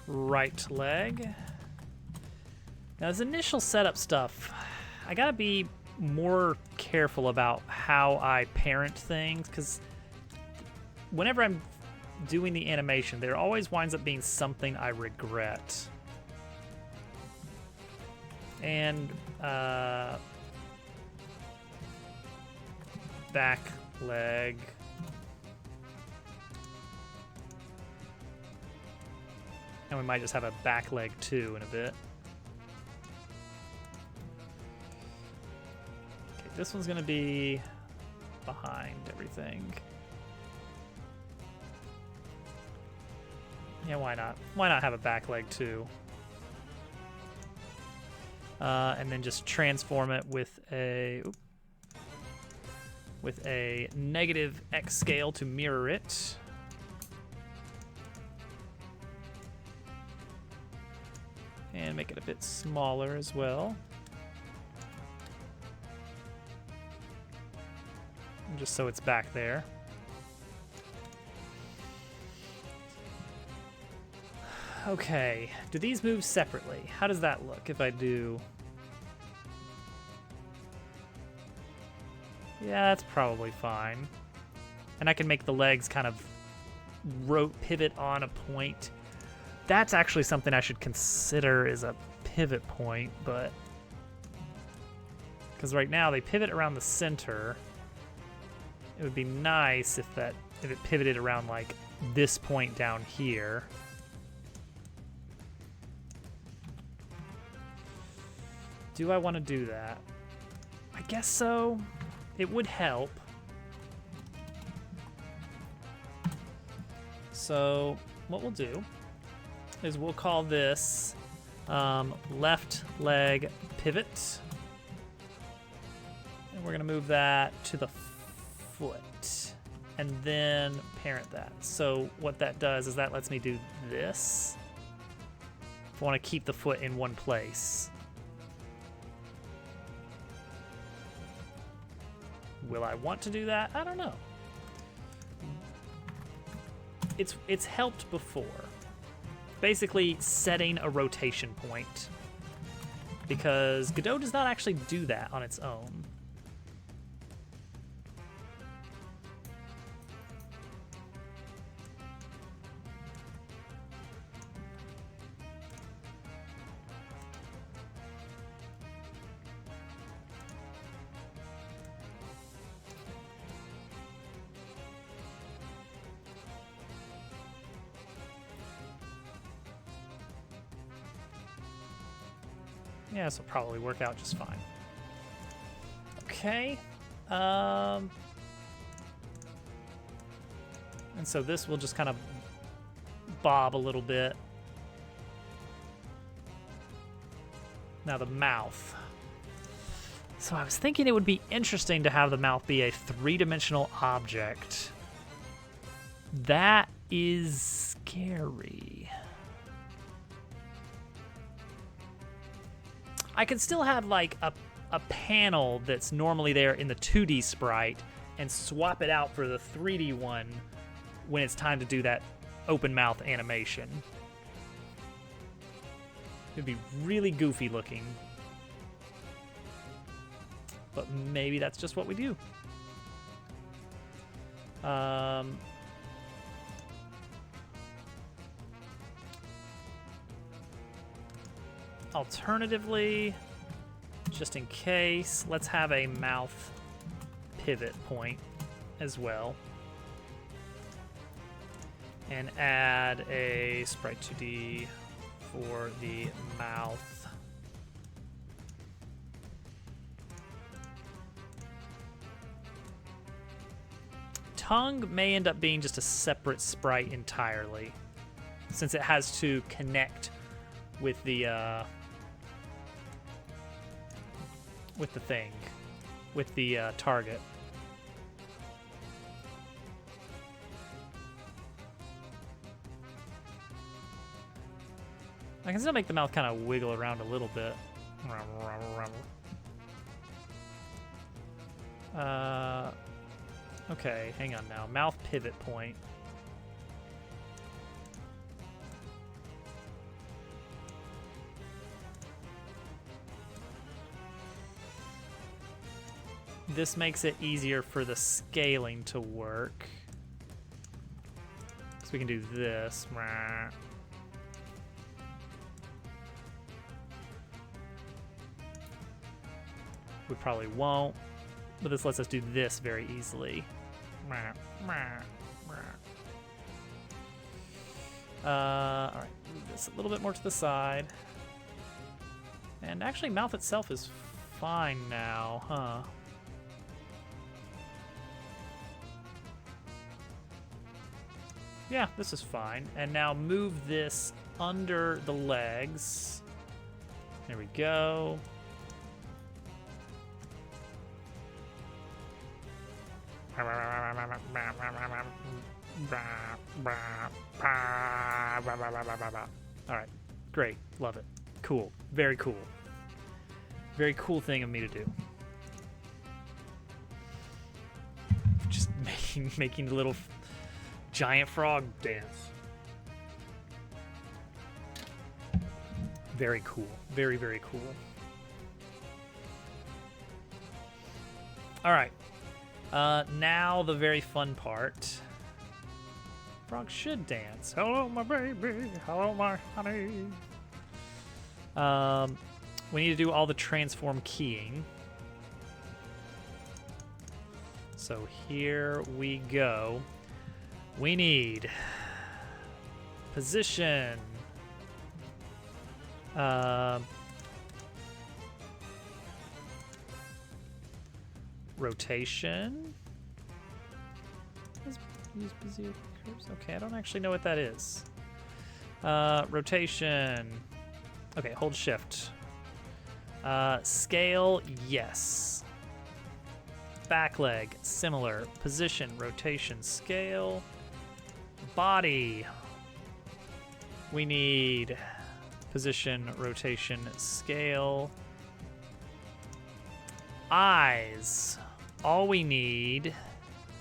Right leg. Now, this initial setup stuff, I gotta be more careful about how I parent things, because whenever I'm doing the animation, there always winds up being something I regret. And back leg. And we might just have a back leg too in a bit. Okay, this one's gonna be behind everything. Yeah, why not? Why not have a back leg too? And then just transform it with a negative X scale to mirror it. And make it a bit smaller as well. And just so it's back there. Okay, do these move separately? How does that look if I do? Yeah, that's probably fine. And I can make the legs kind of pivot on a point. That's actually something I should consider as a pivot point, but because right now they pivot around the center. It would be nice if it pivoted around like this point down here. Do I want to do that? I guess so. It would help. So what we'll do is we'll call this left leg pivot. And we're going to move that to the foot and then parent that. So what that does is that lets me do this if I want to keep the foot in one place. Will I want to do that? I don't know. It's helped before. Basically setting a rotation point, because Godot does not actually do that on its own. Yeah, this will probably work out just fine. Okay. And so this will just kind of bob a little bit. Now the mouth. So I was thinking it would be interesting to have the mouth be a three-dimensional object. That is scary. I could still have like a panel that's normally there in the 2D sprite and swap it out for the 3D one when it's time to do that open mouth animation. It'd be really goofy looking. But maybe that's just what we do. Alternatively, just in case, let's have a mouth pivot point as well. And add a sprite 2D for the mouth. Tongue may end up being just a separate sprite entirely, since it has to connect with the thing, with the target. I can still make the mouth kind of wiggle around a little bit. Okay, hang on now. Mouth pivot point. This makes it easier for the scaling to work. So we can do this. We probably won't, but this lets us do this very easily. All right, move this a little bit more to the side. And actually, mouth itself is fine now, huh? Yeah, this is fine. And now move this under the legs. There we go. All right, great, love it. Cool, very cool. Very cool thing of me to do. Just making a little giant frog dance. Very cool, very, very cool. All right. Now the very fun part. Frog should dance. Hello, my baby. Hello, my honey. We need to do all the transform keying. So here we go. We need position. Rotation. Use Bezier curves. Okay, I don't actually know what that is. Rotation. Okay, hold shift. Scale, yes. Back leg, similar. Position, rotation, scale. Body. We need position, rotation, scale. Eyes. All we need,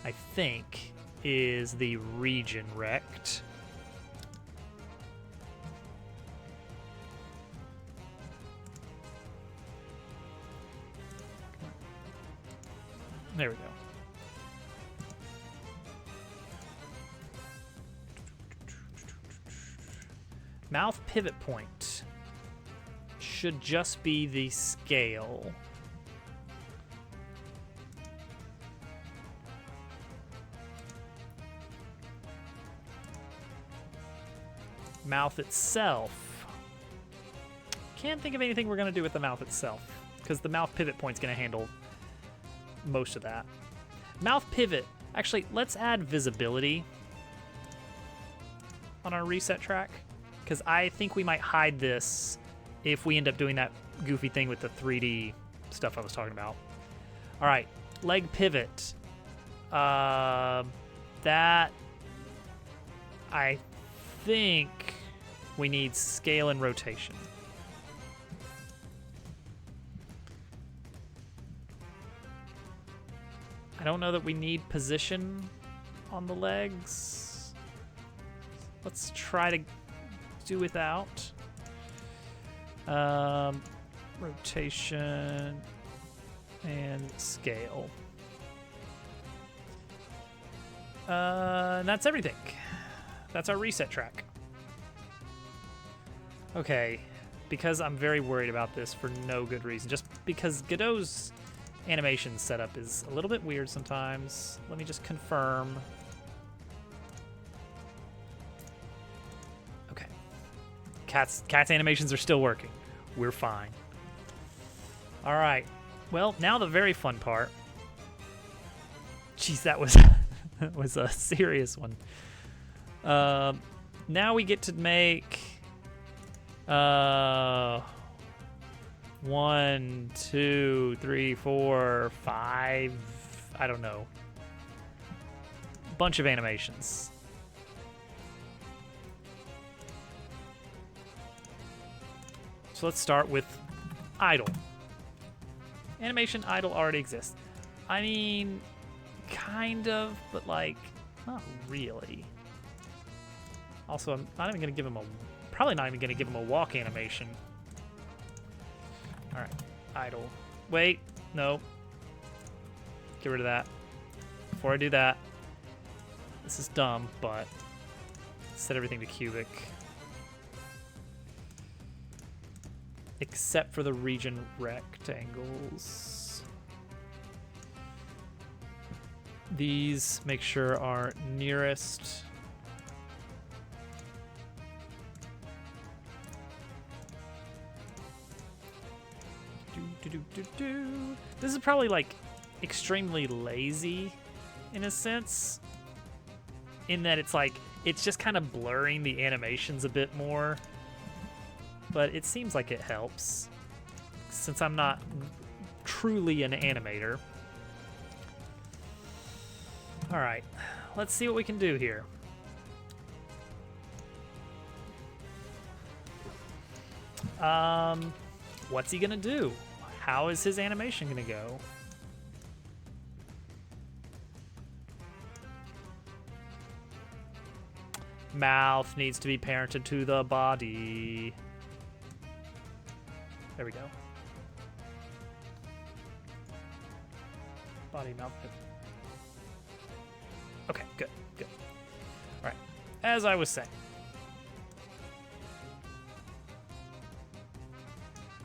I think, is the region rect. There we go. Mouth pivot point should just be the scale. Mouth itself. Can't think of anything we're going to do with the mouth itself, because the mouth pivot point's going to handle most of that. Mouth pivot. Actually, let's add visibility. on our reset track? Because I think we might hide this if we end up doing that goofy thing with the 3D stuff I was talking about. All right, leg pivot. That I think we need scale and rotation. I don't know that we need position on the legs. Let's try to do without. Rotation and scale. And that's everything. That's our reset track. Okay, because I'm very worried about this for no good reason. Just because Godot's animation setup is a little bit weird sometimes. Let me just confirm. Okay. Cat's animations are still working. We're fine. All right. Well, now the very fun part. Jeez, that was that was a serious one. Now we get to make 1, 2, 3, 4, 5. I don't know. Bunch of animations. So let's start with idle. Animation idle already exists. I mean, kind of, but like, not really. Also, I'm not even gonna give him probably not even gonna give him a walk animation. All right, idle. Wait, no. Get rid of that. Before I do that, this is dumb, but set everything to cubic. Except for the region rectangles. These, make sure, are nearest. This is probably like extremely lazy in a sense, in that it's like it's just kind of blurring the animations a bit more, but it seems like it helps since I'm not truly an animator. All right, let's see what we can do here. What's he gonna do? How is his animation gonna go? Mouth needs to be parented to the body. There we go. Body, mouth. Okay, good, good. All right, as I was saying.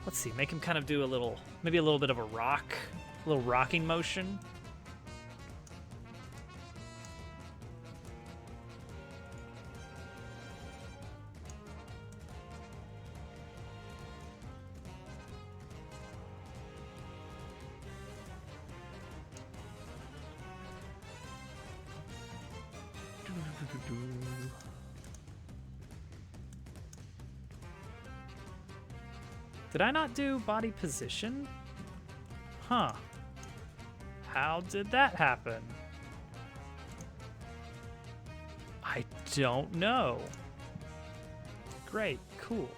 Let's see, make him kind of do a little, maybe a little bit of a little rocking motion. Did I not do body position? Huh. How did that happen? I don't know. Great, cool.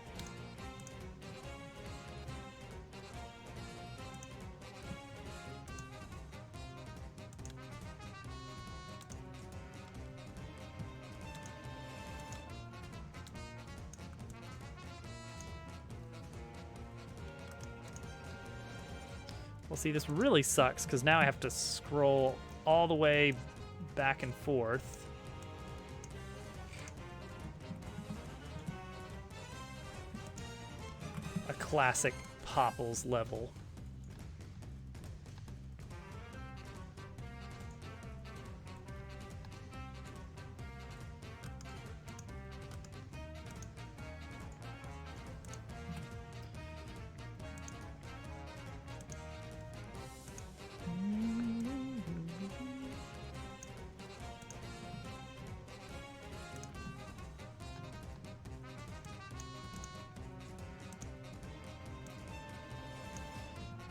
Well, see, this really sucks because now I have to scroll all the way back and forth. A classic Popples level.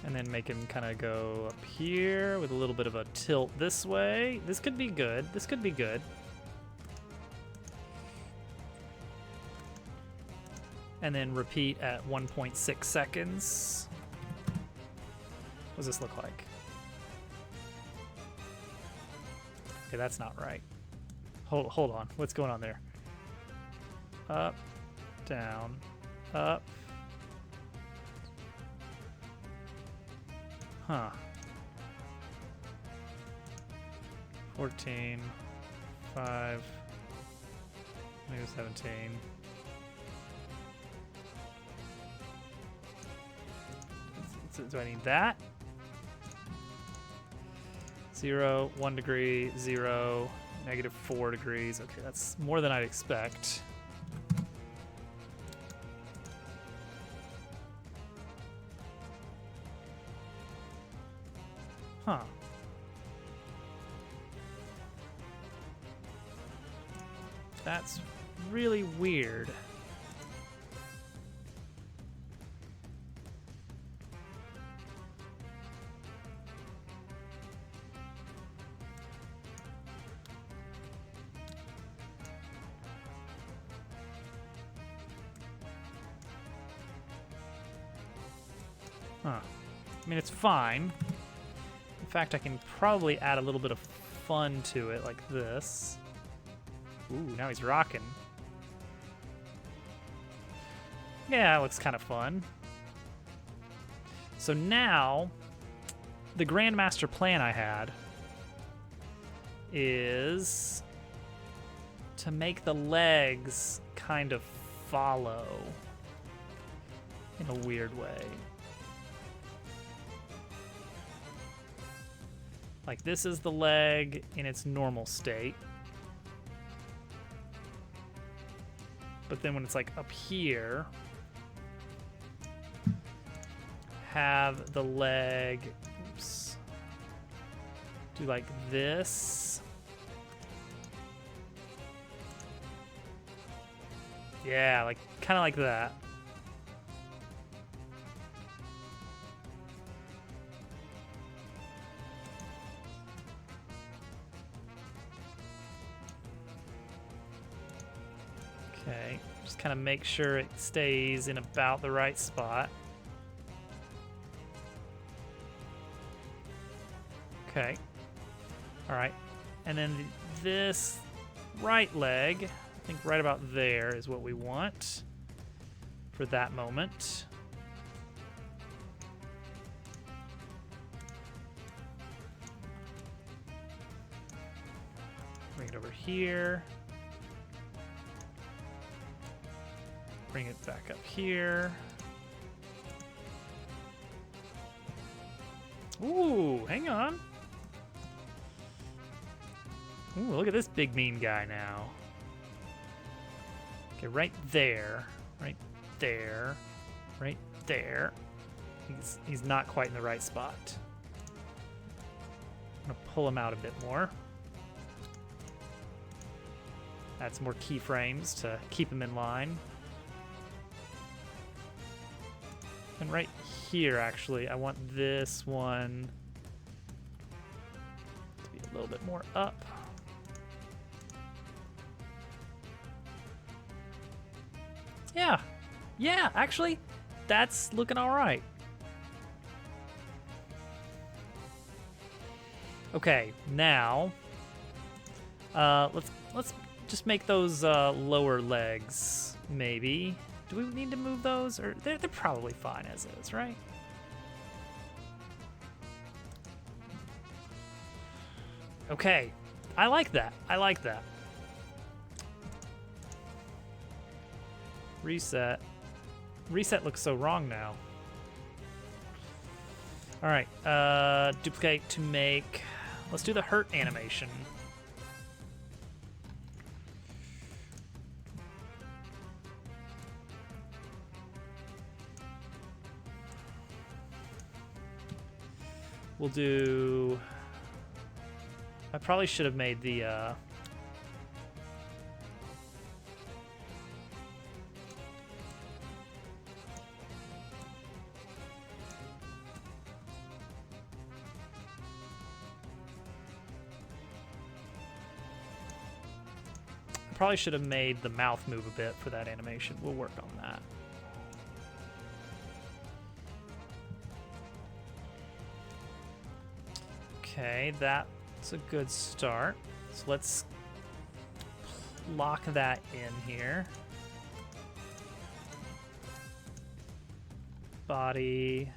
And then make him kind of go up here with a little bit of a tilt this way. This could be good. This could be good. And then repeat at 1.6 seconds. What does this look like? Okay, that's not right. Hold on. What's going on there? Up, down, up. Huh. 14, 5, negative 17. Do I need that? 0, 1 degree, 0, negative 4 degrees. Okay, that's more than I'd expect. Huh. That's really weird. Huh. I mean, it's fine. In fact, I can probably add a little bit of fun to it like this. Ooh, now he's rocking. Yeah, it looks kind of fun. So now, the Grandmaster plan I had is to make the legs kind of follow in a weird way. Like this is the leg in its normal state. But then when it's like up here, have the leg, oops, do like this. Yeah, like kind of like that. Okay, just kind of make sure it stays in about the right spot. Okay. All right. And then this right leg, I think right about there is what we want for that moment. Bring it over here. Bring it back up here. Ooh, hang on. Ooh, look at this big mean guy now. Okay, right there, right there, right there. He's not quite in the right spot. I'm gonna pull him out a bit more. Add some more keyframes to keep him in line. And right here, actually, I want this one to be a little bit more up. Yeah, actually, that's looking all right. Okay, now let's just make those lower legs, maybe. Do we need to move those, or they're probably fine as is, right? Okay, I like that. I like that. Reset. Reset looks so wrong now. All right, duplicate to make. Let's do the hurt animation. We'll do. I probably should have made the. Probably should have made the mouth move a bit for that animation. We'll work on that. Okay, that's a good start. So let's lock that in here. Body.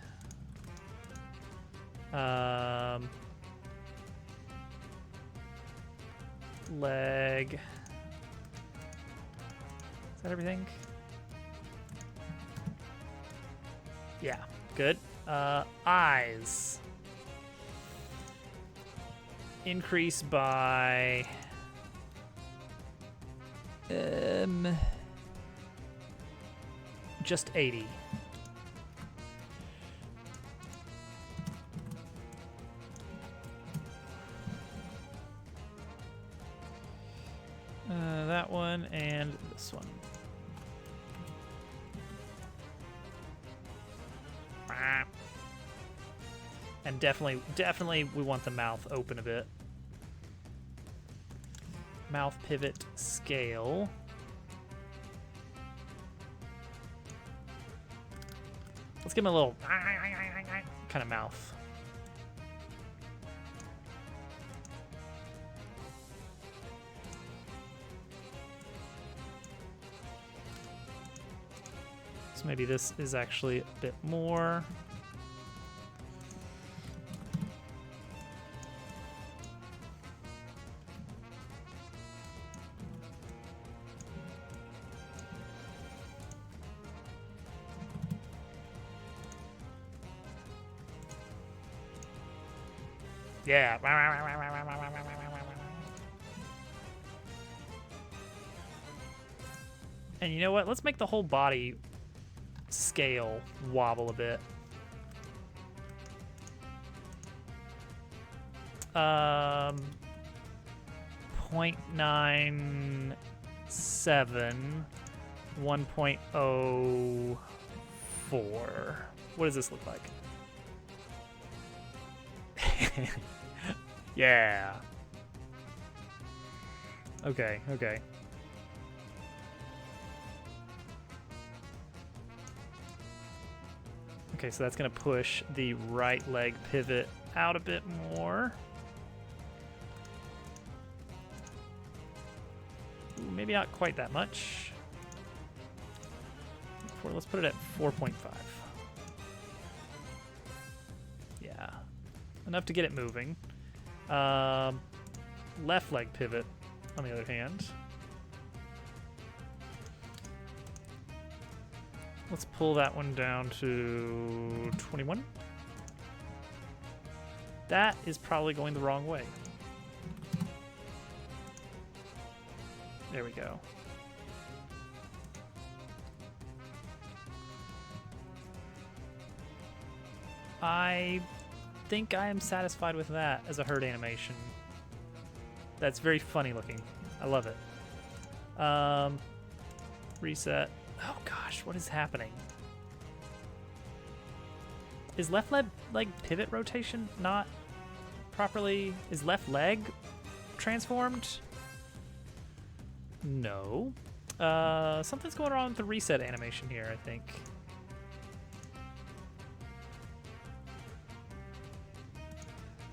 Leg. Is that everything? Yeah, good. Eyes. Increase by just 80. That one and this one. And definitely we want the mouth open a bit. Mouth pivot scale. Let's give him a little kind of mouth. So maybe this is actually a bit more. Yeah. And you know what? Let's make the whole body scale wobble a bit. 0.97, 1.04. What does this look like? Yeah. Okay, okay. Okay, so that's going to push the right leg pivot out a bit more. Ooh, maybe not quite that much. Let's put it at 4.5. Yeah, enough to get it moving. Left leg pivot, on the other hand. Let's pull that one down to 21. That is probably going the wrong way. There we go. I think I am satisfied with that as a herd animation. That's very funny looking. I love it. Reset. Oh gosh, what is happening? Is left leg pivot rotation not properly? Is left leg transformed? No. Something's going wrong with the reset animation here, I think.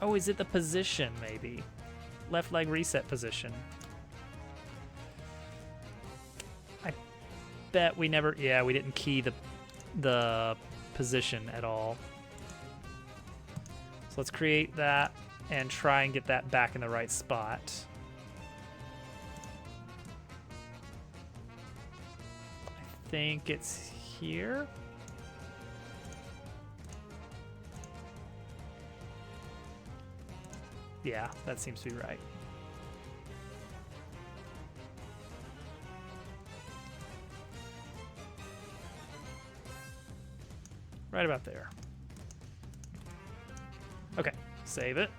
Oh, is it the position, maybe? Left leg reset position. I bet we never... Yeah, we didn't key the position at all. So let's create that and try and get that back in the right spot. I think it's here. Yeah, that seems to be right. Right about there. Okay, save it.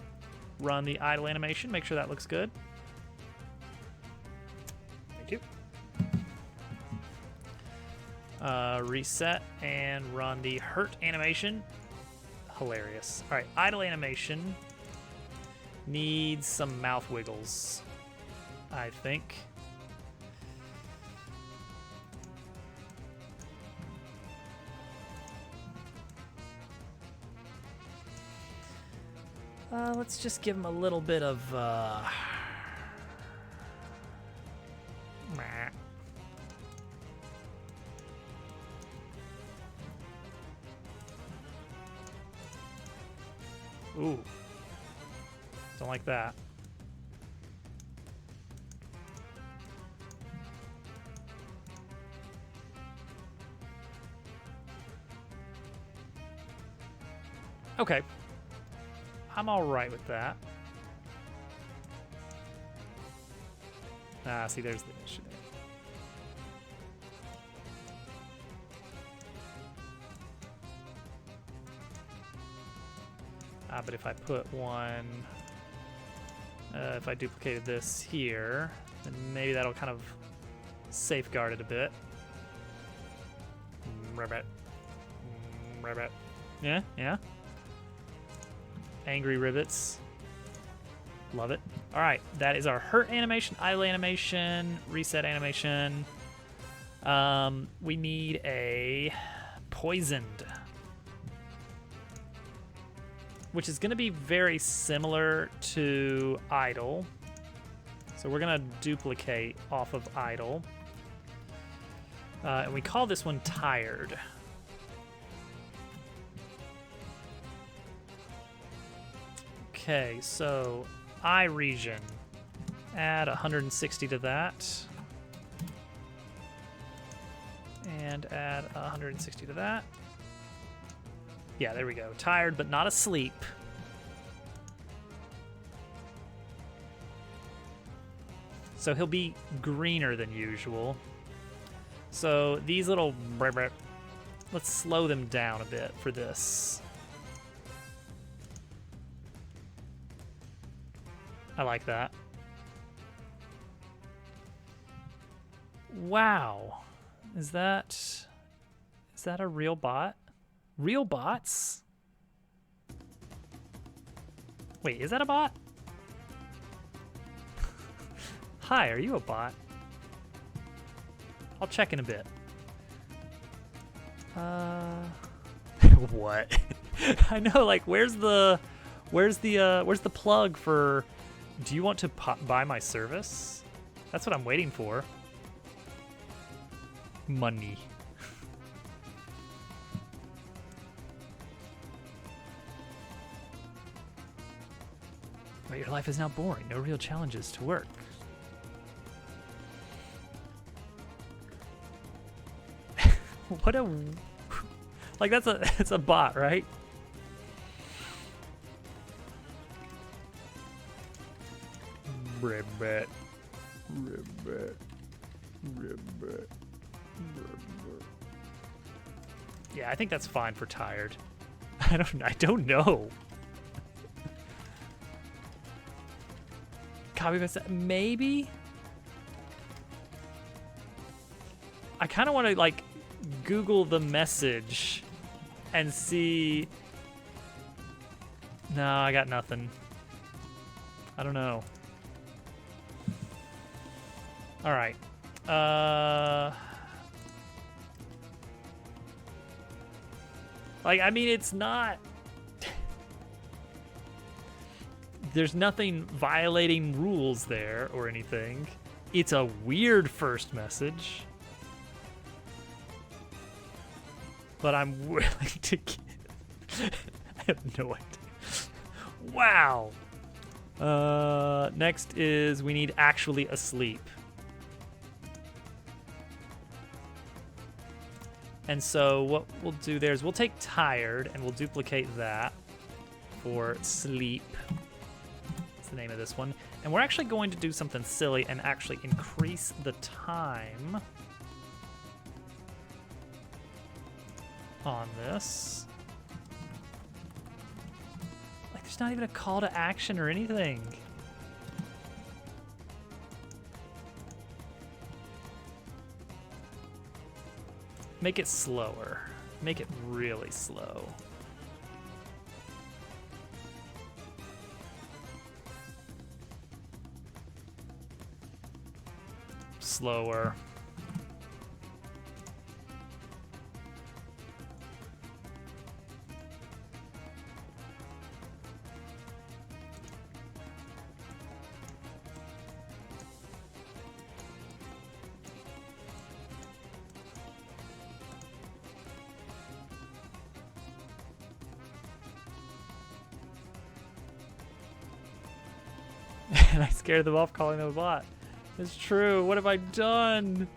Run the idle animation, make sure that looks good. Thank you. Reset and run the hurt animation. Hilarious. All right, idle animation needs some mouth wiggles, I think. Let's just give him a little bit of meh. Ooh. Don't like that. Okay. I'm all right with that. Ah, see, there's the initiative. But if I put one, if I duplicated this here, then maybe that'll kind of safeguard it a bit. Ribbit. Ribbit. Yeah, yeah. Angry Ribbits. Love it. All right, that is our hurt animation, idle animation, reset animation. We need a poisoned, which is going to be very similar to idle. So we're going to duplicate off of idle. And we call this one tired. Okay, so eye region. Add 160 to that. And add 160 to that. Yeah, there we go. Tired, but not asleep. So he'll be greener than usual. So these little... Let's slow them down a bit for this. I like that. Wow. Is that a real bot? Real bots? Wait, is that a bot? Hi, are you a bot? I'll check in a bit. What? I know, like, where's the plug for, do you want to buy my service? That's what I'm waiting for. Money. But your life is now boring. No real challenges to work. What a... Like, it's a bot, right? Ribbit. Ribbit. Ribbit. Ribbit. Yeah, I think that's fine for tired. I don't know. Copy this, maybe? I kind of want to, like, Google the message and see. No, I got nothing. I don't know. All right. Like, I mean, it's not... There's nothing violating rules there or anything. It's a weird first message. But I'm willing to get... I have no idea. Wow. Next is we need actually asleep. And so what we'll do there is we'll take tired and we'll duplicate that for sleep. That's the name of this one. And we're actually going to do something silly and actually increase the time on this. Like, there's not even a call to action or anything. Make it slower. Make it really slow. Slower. And I scared them off calling them a bot. It's true. What have I done?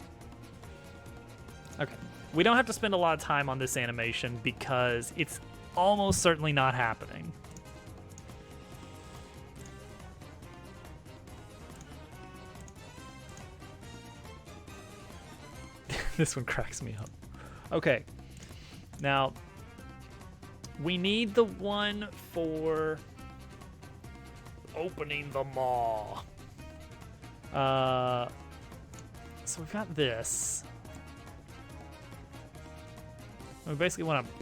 Okay. We don't have to spend a lot of time on this animation because it's almost certainly not happening. This one cracks me up. Okay. Now, we need the one for opening the maw. So we've got this. We basically want to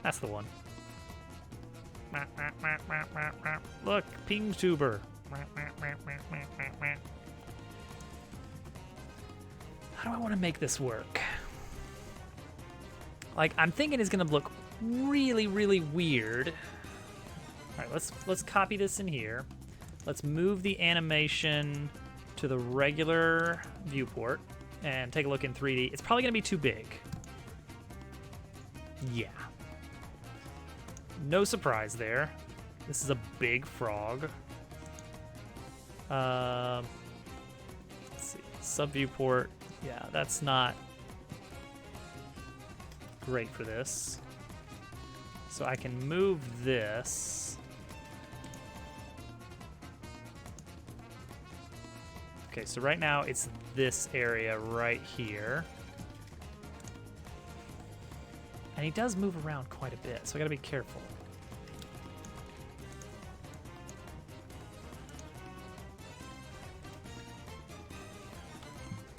that's the one. Look, ping tuber. How do I want to make this work? Like, I'm thinking it's gonna look really, really weird. All right, let's copy this in here. Let's move the animation to the regular viewport and take a look in 3D. It's probably gonna be too big. Yeah. No surprise there. This is a big frog. Let's see, sub viewport. Yeah, that's not great for this. So I can move this. Okay, so right now it's this area right here. And he does move around quite a bit, so I gotta be careful.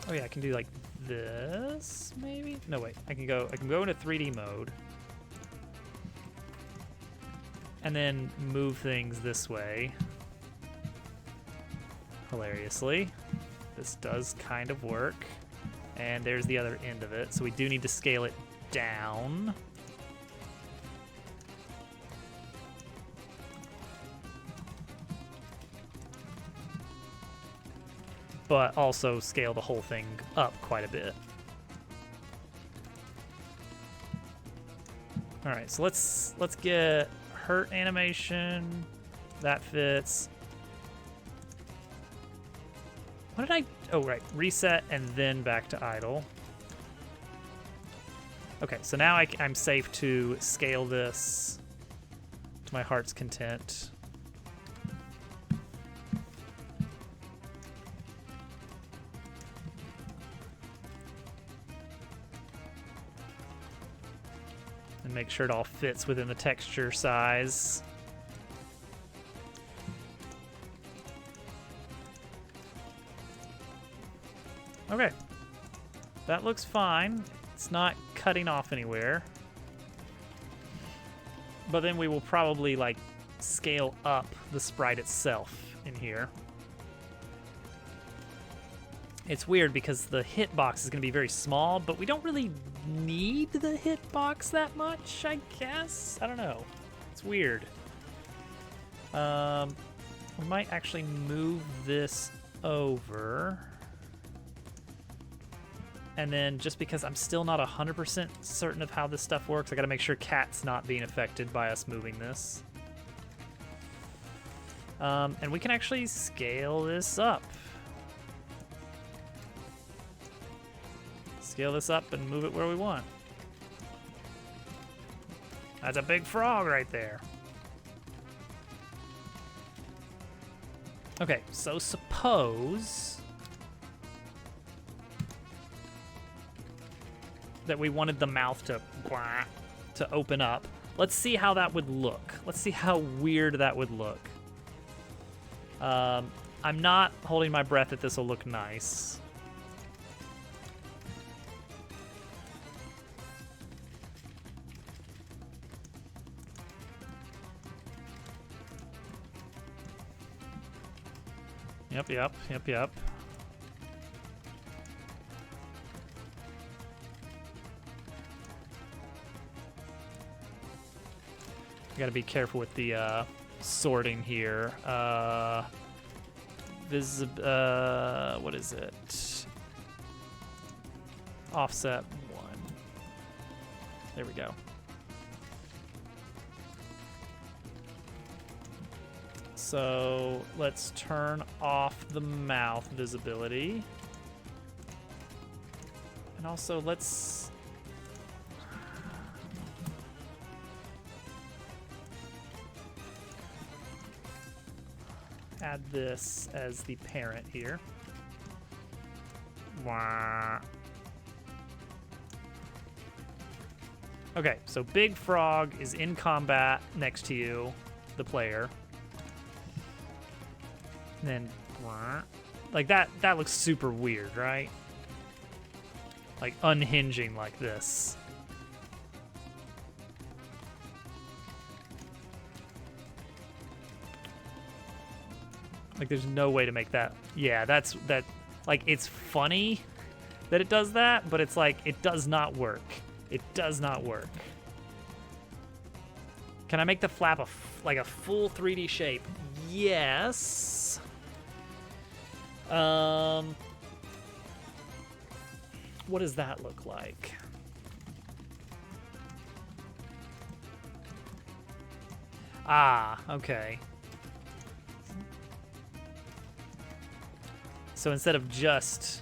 Oh yeah, I can do like this, maybe? No, wait, I can go into 3D mode. And then move things this way. Hilariously. This does kind of work. And there's the other end of it, so we do need to scale it down. But also scale the whole thing up quite a bit. All right, so let's get hurt animation. That fits. What did I? Oh, right, reset and then back to idle. Okay, so now I'm safe to scale this to my heart's content. And make sure it all fits within the texture size. Okay, that looks fine. It's not cutting off anywhere. But then we will probably like scale up the sprite itself in here. It's weird because the hitbox is going to be very small, but we don't really need the hitbox that much, I guess. I don't know. It's weird. We might actually move this over. And then just because I'm still not 100% certain of how this stuff works, I gotta make sure Cat's not being affected by us moving this. And we can actually scale this up. Scale this up and move it where we want. That's a big frog right there. Okay, so suppose that we wanted the mouth to open up. Let's see how that would look. Let's see how weird that would look. I'm not holding my breath that this will look nice. Yep. Gotta be careful with the sorting here. what is it? Offset 1. There we go. So let's turn off the mouth visibility. And also let's... add this as the parent here. Wah. Okay, so Big Frog is in combat next to you, the player. And then, like that looks super weird, right? Like unhinging like this. Like there's no way to make that. Yeah, that. Like it's funny that it does that, but it's like it does not work. It does not work. Can I make the flap like a full 3D shape? Yes. What does that look like? Ah, okay. So instead of just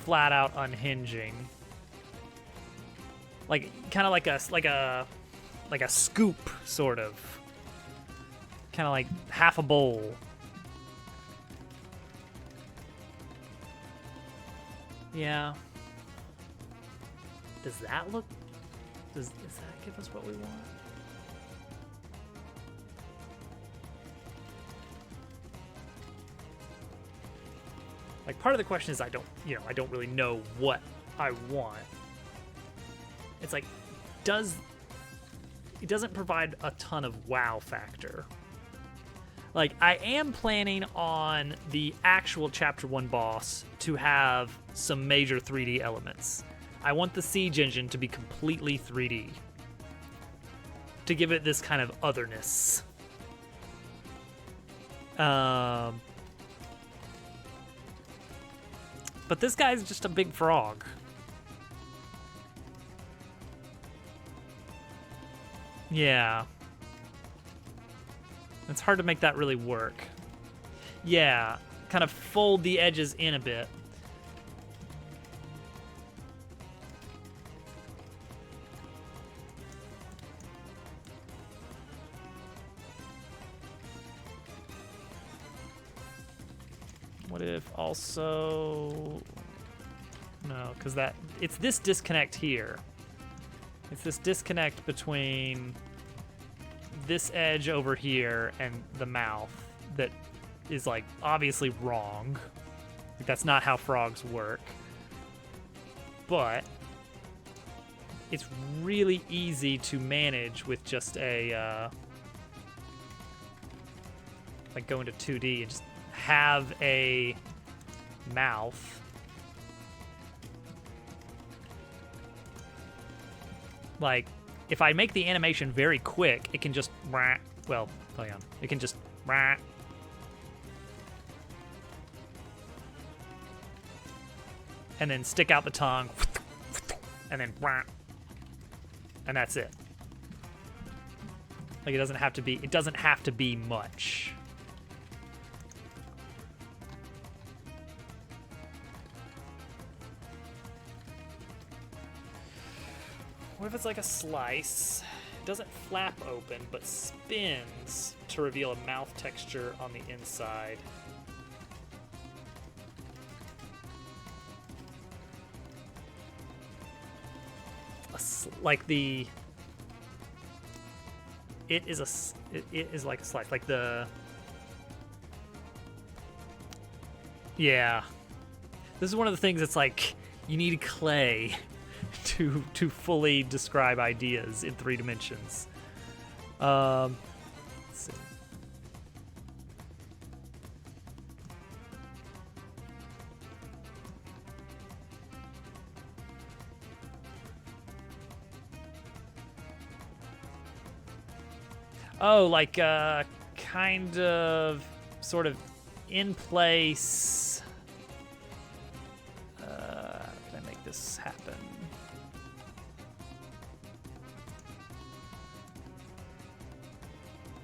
flat out unhinging, like kind of like a scoop sort of, kind of like half a bowl. Yeah. Does that look? Does that give us what we want? Like part of the question is I don't really know what I want. It's like it doesn't provide a ton of wow factor. Like I am planning on the actual chapter 1 boss to have some major 3D elements. I want the siege engine to be completely 3D. To give it this kind of otherness. But this guy's just a big frog. Yeah. It's hard to make that really work. Yeah, kind of fold the edges in a bit. What if also... No, because it's this disconnect here. It's this disconnect between this edge over here and the mouth that is like obviously wrong. Like, that's not how frogs work. But it's really easy to manage with just a like go into 2D and just have a mouth. Like, if I make the animation very quick, it can just, well, hang on. It can just, and then stick out the tongue, and then, and that's it. Like, it doesn't have to be much. What if it's like a slice? It doesn't flap open, but spins to reveal a mouth texture on the inside. Like the... It is like a slice. Like the... Yeah. This is one of the things that's like, you need clay to fully describe ideas in 3 dimensions. Let's see. Oh, like kind of sort of in place. Can I make this happen?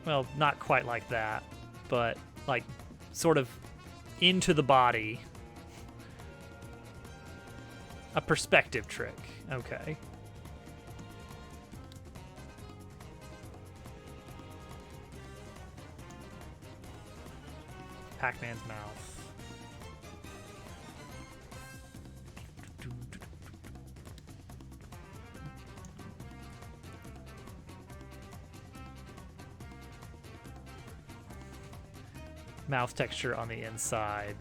Well, not quite like that, but like sort of into the body. A perspective trick. Okay. Pac-Man's mouth. Mouth texture on the inside.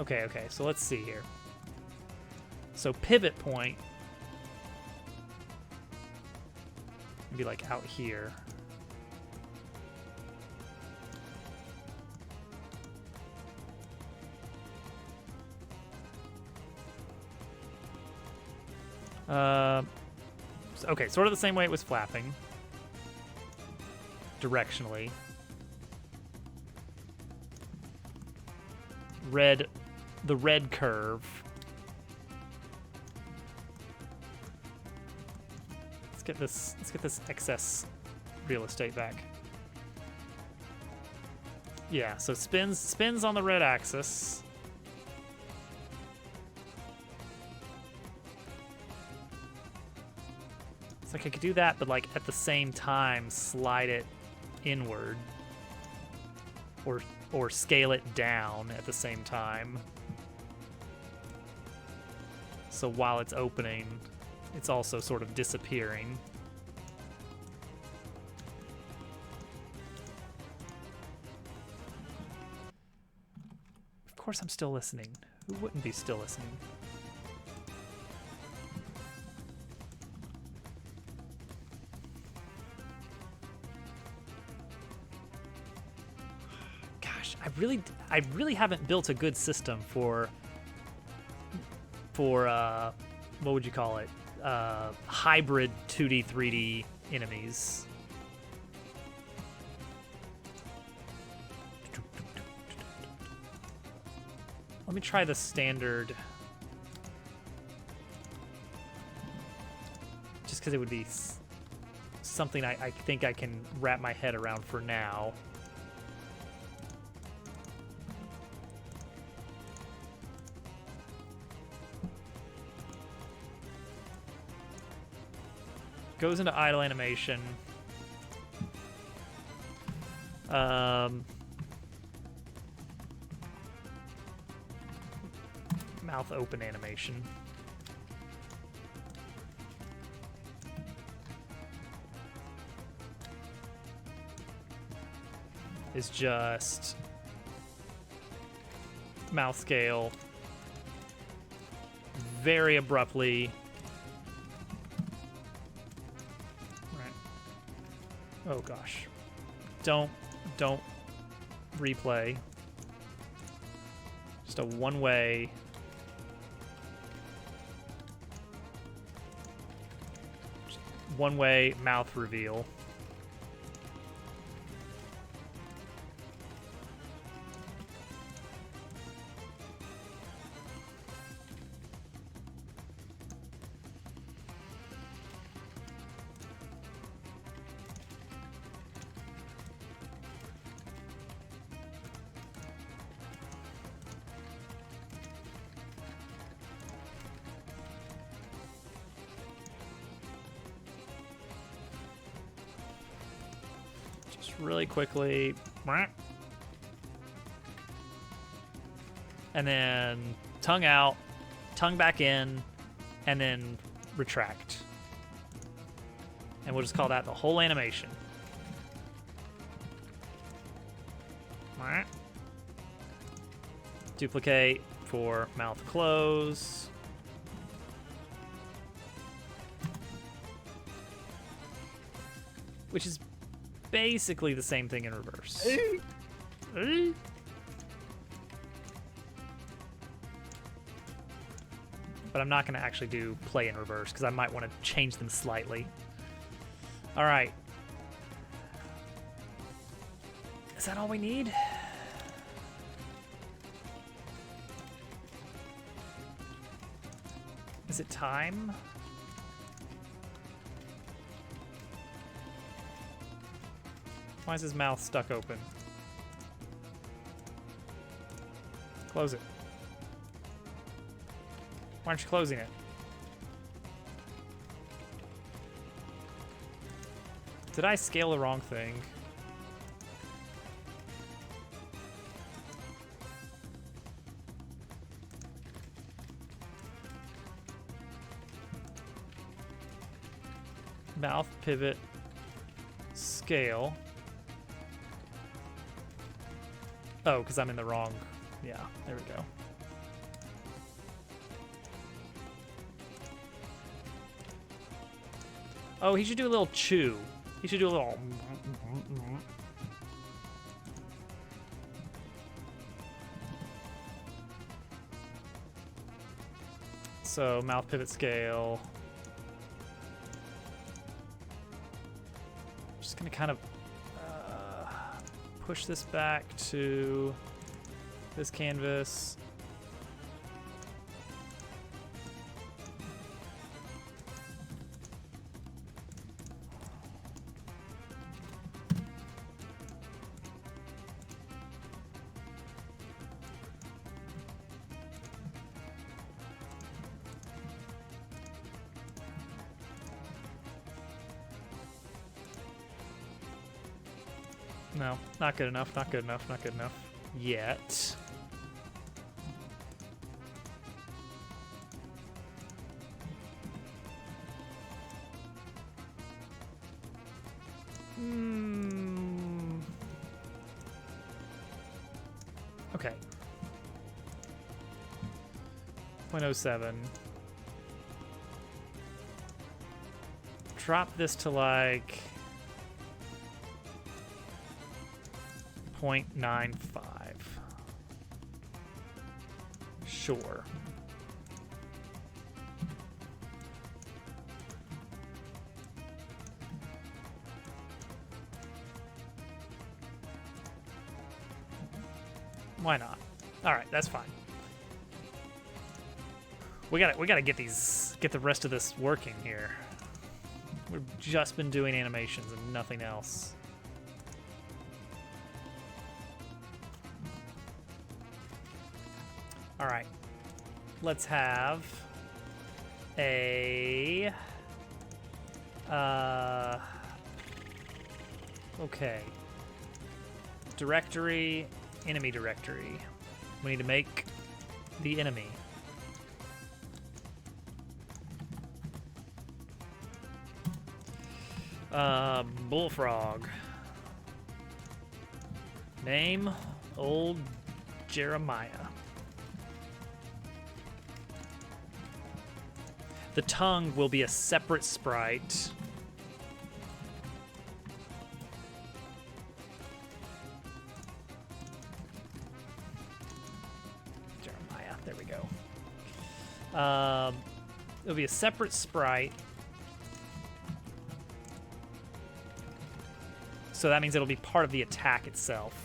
Okay, so let's see here. So pivot point would be like out here. Okay, sort of the same way it was flapping. Directionally. The red curve. Let's get this excess real estate back. Yeah, so spins on the red axis. It's like I could do that, but like at the same time slide it inward. Or scale it down at the same time. So while it's opening, it's also sort of disappearing. Of course I'm still listening. Who wouldn't be still listening? I really haven't built a good system for what would you call it? Hybrid 2D, 3D enemies. Let me try the standard. Just because it would be something I think I can wrap my head around for now. Goes into idle animation. Mouth open animation. Is just mouth scale very abruptly. Oh gosh. Don't replay. Just a one-way. One-way mouth reveal. Really quickly. And then tongue out, tongue back in, and then retract. And we'll just call that the whole animation. Duplicate for mouth close. Which is basically the same thing in reverse. But I'm not going to actually do play in reverse because I might want to change them slightly. All right. Is that all we need? Is it time? Why is his mouth stuck open? Close it. Why aren't you closing it? Did I scale the wrong thing? Mouth, pivot, scale. Oh, because I'm in the wrong. Yeah, there we go. Oh, he should do a little chew. He should do a little... So, mouth, pivot, scale. Just gonna kind of push this back to this canvas. No, not good enough, not good enough, not good enough. Yet. Okay. 0.07. Drop this to like 0.95. Sure. Why not? All right, that's fine. We gotta get the rest of this working here. We've just been doing animations and nothing else. All right, let's have a, okay. Directory, enemy directory. We need to make the enemy. Bullfrog. Name, old Jeremiah. The tongue will be a separate sprite. Jeremiah, there we go. It'll be a separate sprite. So that means it'll be part of the attack itself.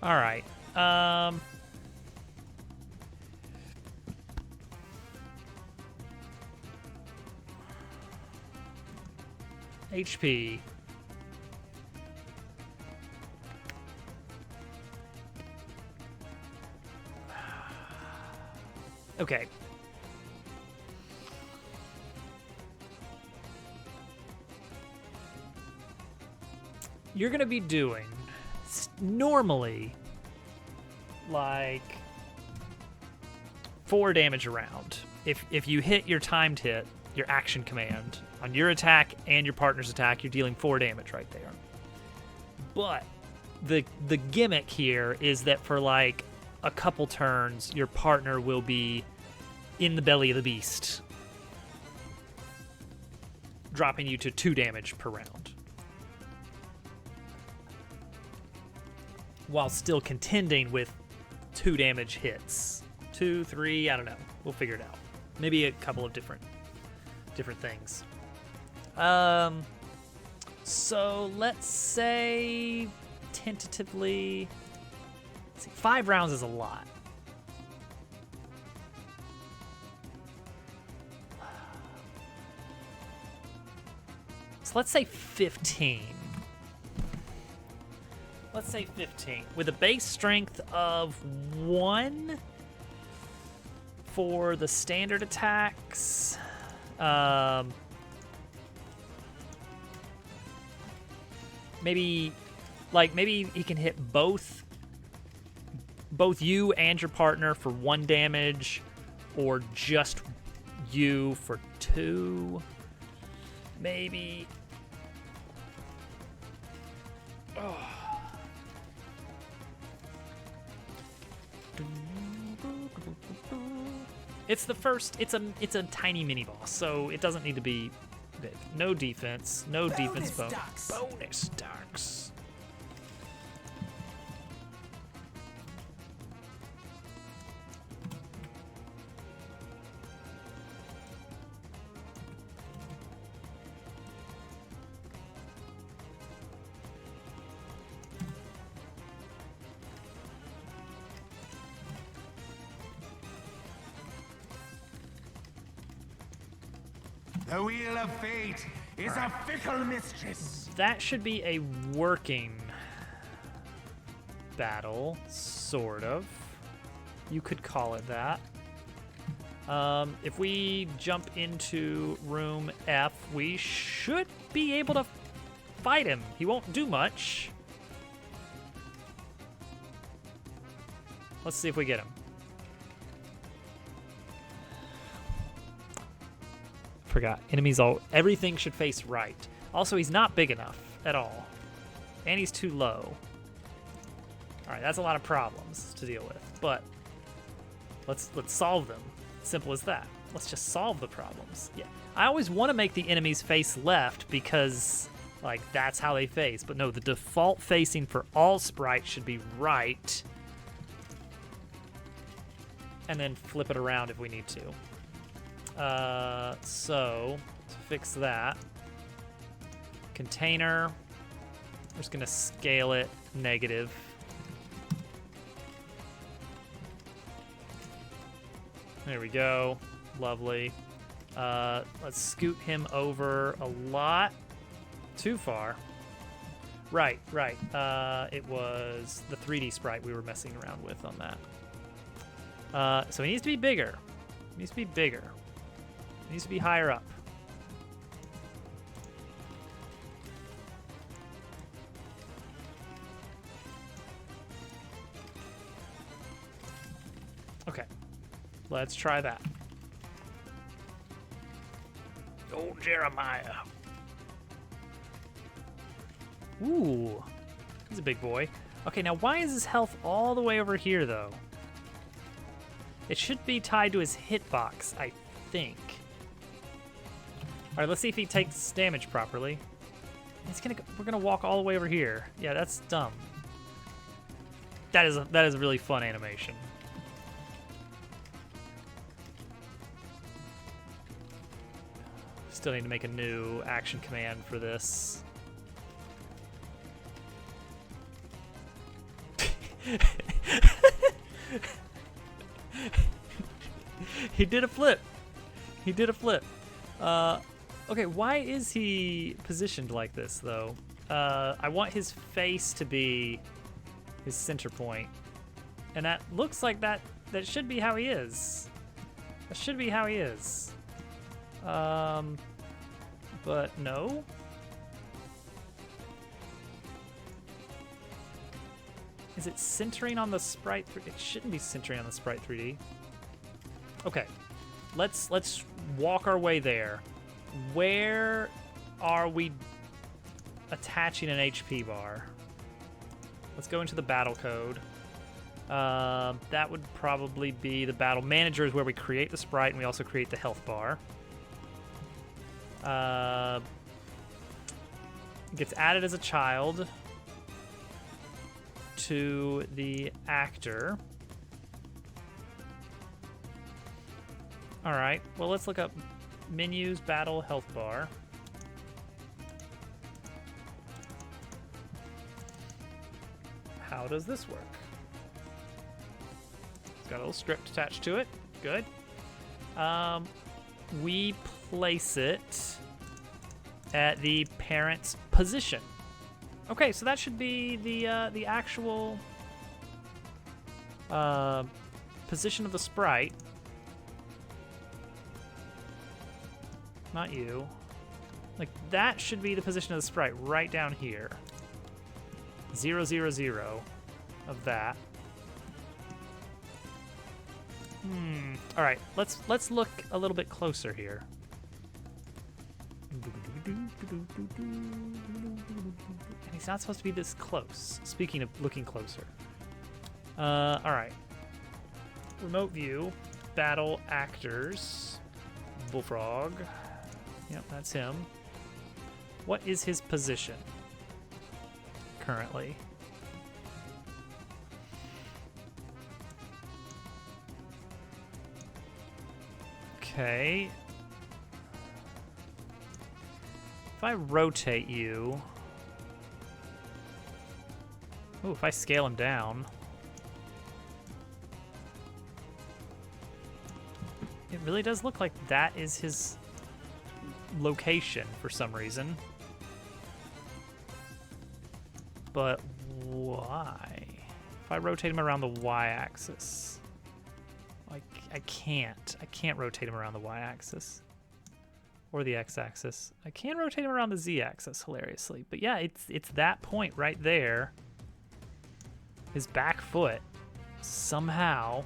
All right. HP. Okay. You're going to be doing normally like 4 damage a round. If you hit your timed hit, your action command on your attack and your partner's attack, you're dealing 4 damage right there. But the gimmick here is that for like a couple turns, your partner will be in the belly of the beast, dropping you to 2 damage per round. while still contending with 2 damage hits. 2, 3, I don't know. We'll figure it out. Maybe a couple of different things. So let's say tentatively, let's see, 5 rounds is a lot. So let's say 15. Let's say 15. With a base strength of 1 for the standard attacks. Maybe he can hit both you and your partner for 1 damage, or just you for 2. Maybe. Oh. It's the first. It's a tiny mini boss, so it doesn't need to be big. No defense. No defense bonus. Bonus ducks. The wheel of fate is a fickle mistress. That should be a working battle, sort of. You could call it that. If we jump into room F, we should be able to fight him. He won't do much. Let's see if we get him. Forgot. Enemies everything should face right. Also, he's not big enough at all. And he's too low. Alright, that's a lot of problems to deal with. But let's solve them. Simple as that. Let's just solve the problems. Yeah. I always want to make the enemies face left because, like, that's how they face. But no, the default facing for all sprites should be right. And then flip it around if we need to. So to fix that, container, we're just gonna scale it negative. There we go. Lovely. Let's scoot him over a lot. Too far. Right. It was the 3D sprite we were messing around with on that. So he needs to be bigger. He needs to be bigger. He needs to be higher up. Okay. Let's try that. Old Jeremiah. Ooh. He's a big boy. Okay, now why is his health all the way over here, though? It should be tied to his hitbox, I think. All right, let's see if he takes damage properly. We're gonna walk all the way over here. Yeah, that's dumb. That is a really fun animation. Still need to make a new action command for this. He did a flip. He did a flip. Okay, why is he positioned like this, though? I want his face to be his center point. And that looks like that should be how he is. That should be how he is. But no. Is it centering on the sprite? It shouldn't be centering on the sprite 3D. Okay, let's walk our way there. Where are we attaching an HP bar? Let's go into the battle code. That would probably be the battle manager, is where we create the sprite and we also create the health bar. It gets added as a child to the actor. All right, well, let's look up menus, battle, health bar. How does this work? It's got a little script attached to it. Good. We place it at the parent's position. Okay, so that should be the actual position of the sprite. Not you. Like, that should be the position of the sprite right down here. 0, 0, 0 of that. All right, let's look a little bit closer here. And he's not supposed to be this close. Speaking of looking closer. All right. Remote view, battle actors, Bullfrog. Yep, that's him. What is his position currently? Okay. If I rotate you... Ooh, if I scale him down... It really does look like that is his location for some reason. But why? If I rotate him around the y-axis... I can't rotate him around the y-axis. Or the x-axis. I can rotate him around the z-axis, hilariously. But yeah, it's that point right there. His back foot, somehow...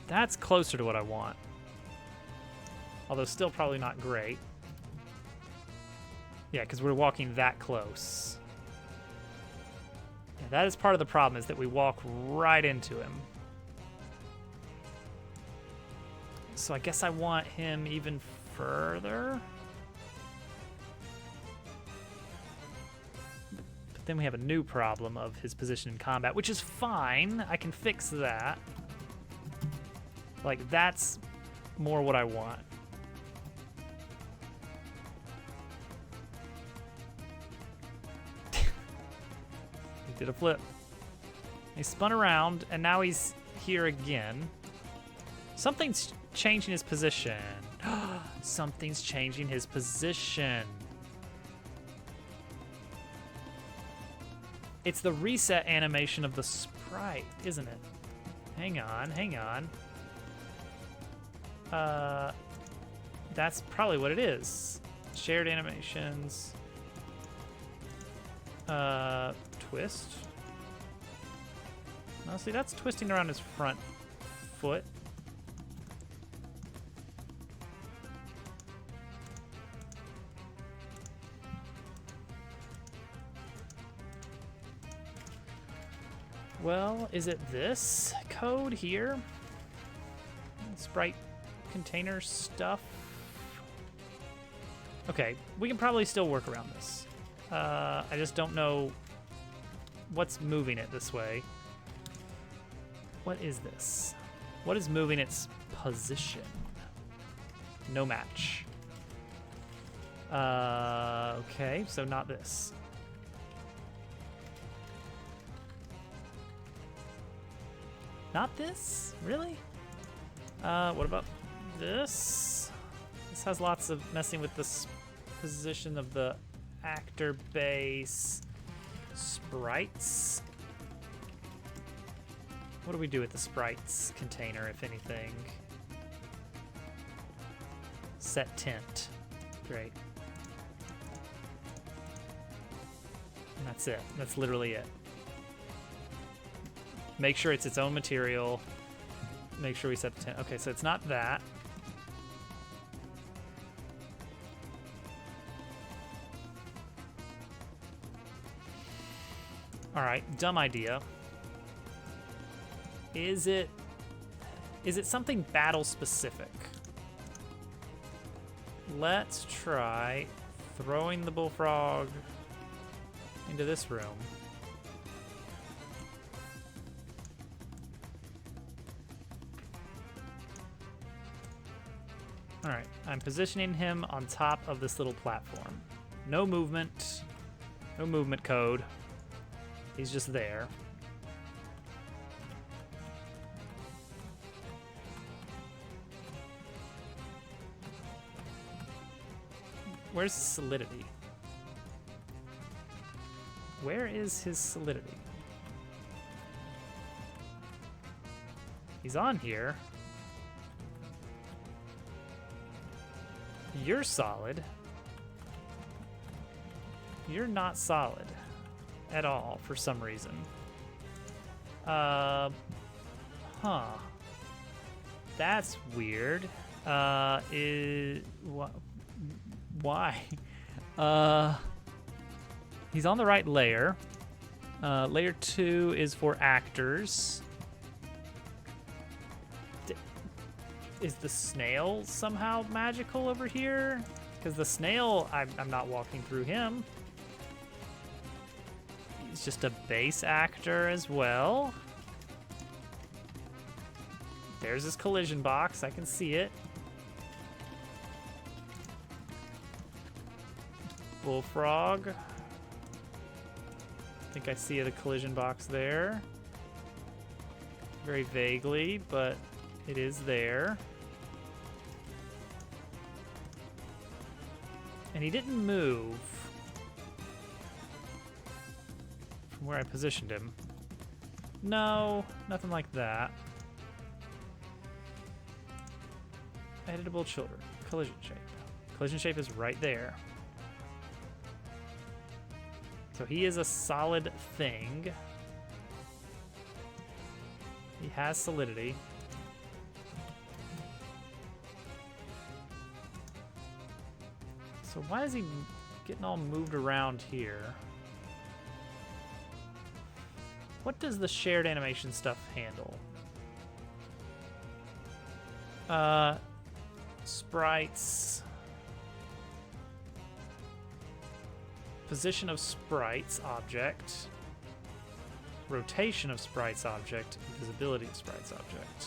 That's closer to what I want. Although still probably not great. Yeah, because we're walking that close. Yeah, that is part of the problem, is that we walk right into him. So I guess I want him even further. But then we have a new problem of his position in combat, which is fine. I can fix that. Like, that's more what I want. He did a flip. He spun around, and now he's here again. Something's changing his position. Something's changing his position. It's the reset animation of the sprite, isn't it? Hang on, hang on. That's probably what it is. Shared animations. Twist. No, see, that's twisting around his front foot. Well, is it this code here? Sprite container stuff. Okay, we can probably still work around this. I just don't know what's moving it this way. What is this? What is moving its position? No match. Okay, so not this. Not this? Really? What about this? This has lots of messing with the position of the actor base sprites. What do we do with the sprites container, if anything? Set tint. Great. And that's it. That's literally it. Make sure it's its own material. Make sure we set the tint. Okay, so it's not that. All right, dumb idea. Is it something battle specific? Let's try throwing the bullfrog into this room. All right, I'm positioning him on top of this little platform. No movement code. He's just there. Where's solidity? Where is his solidity? He's on here. You're solid. You're not solid at all for some reason. Huh. That's weird. Why? He's on the right layer. Layer 2 is for actors. Is the snail somehow magical over here? Because the snail, I'm not walking through him. He's just a base actor as well. There's his collision box. I can see it. Bullfrog. I think I see the collision box there. Very vaguely, but it is there. And he didn't move from where I positioned him. No, nothing like that. Editable children. Collision shape. Collision shape is right there. So he is a solid thing. He has solidity. So why is he getting all moved around here? What does the shared animation stuff handle? Sprites. Position of sprites object. Rotation of sprites object. Visibility of sprites object.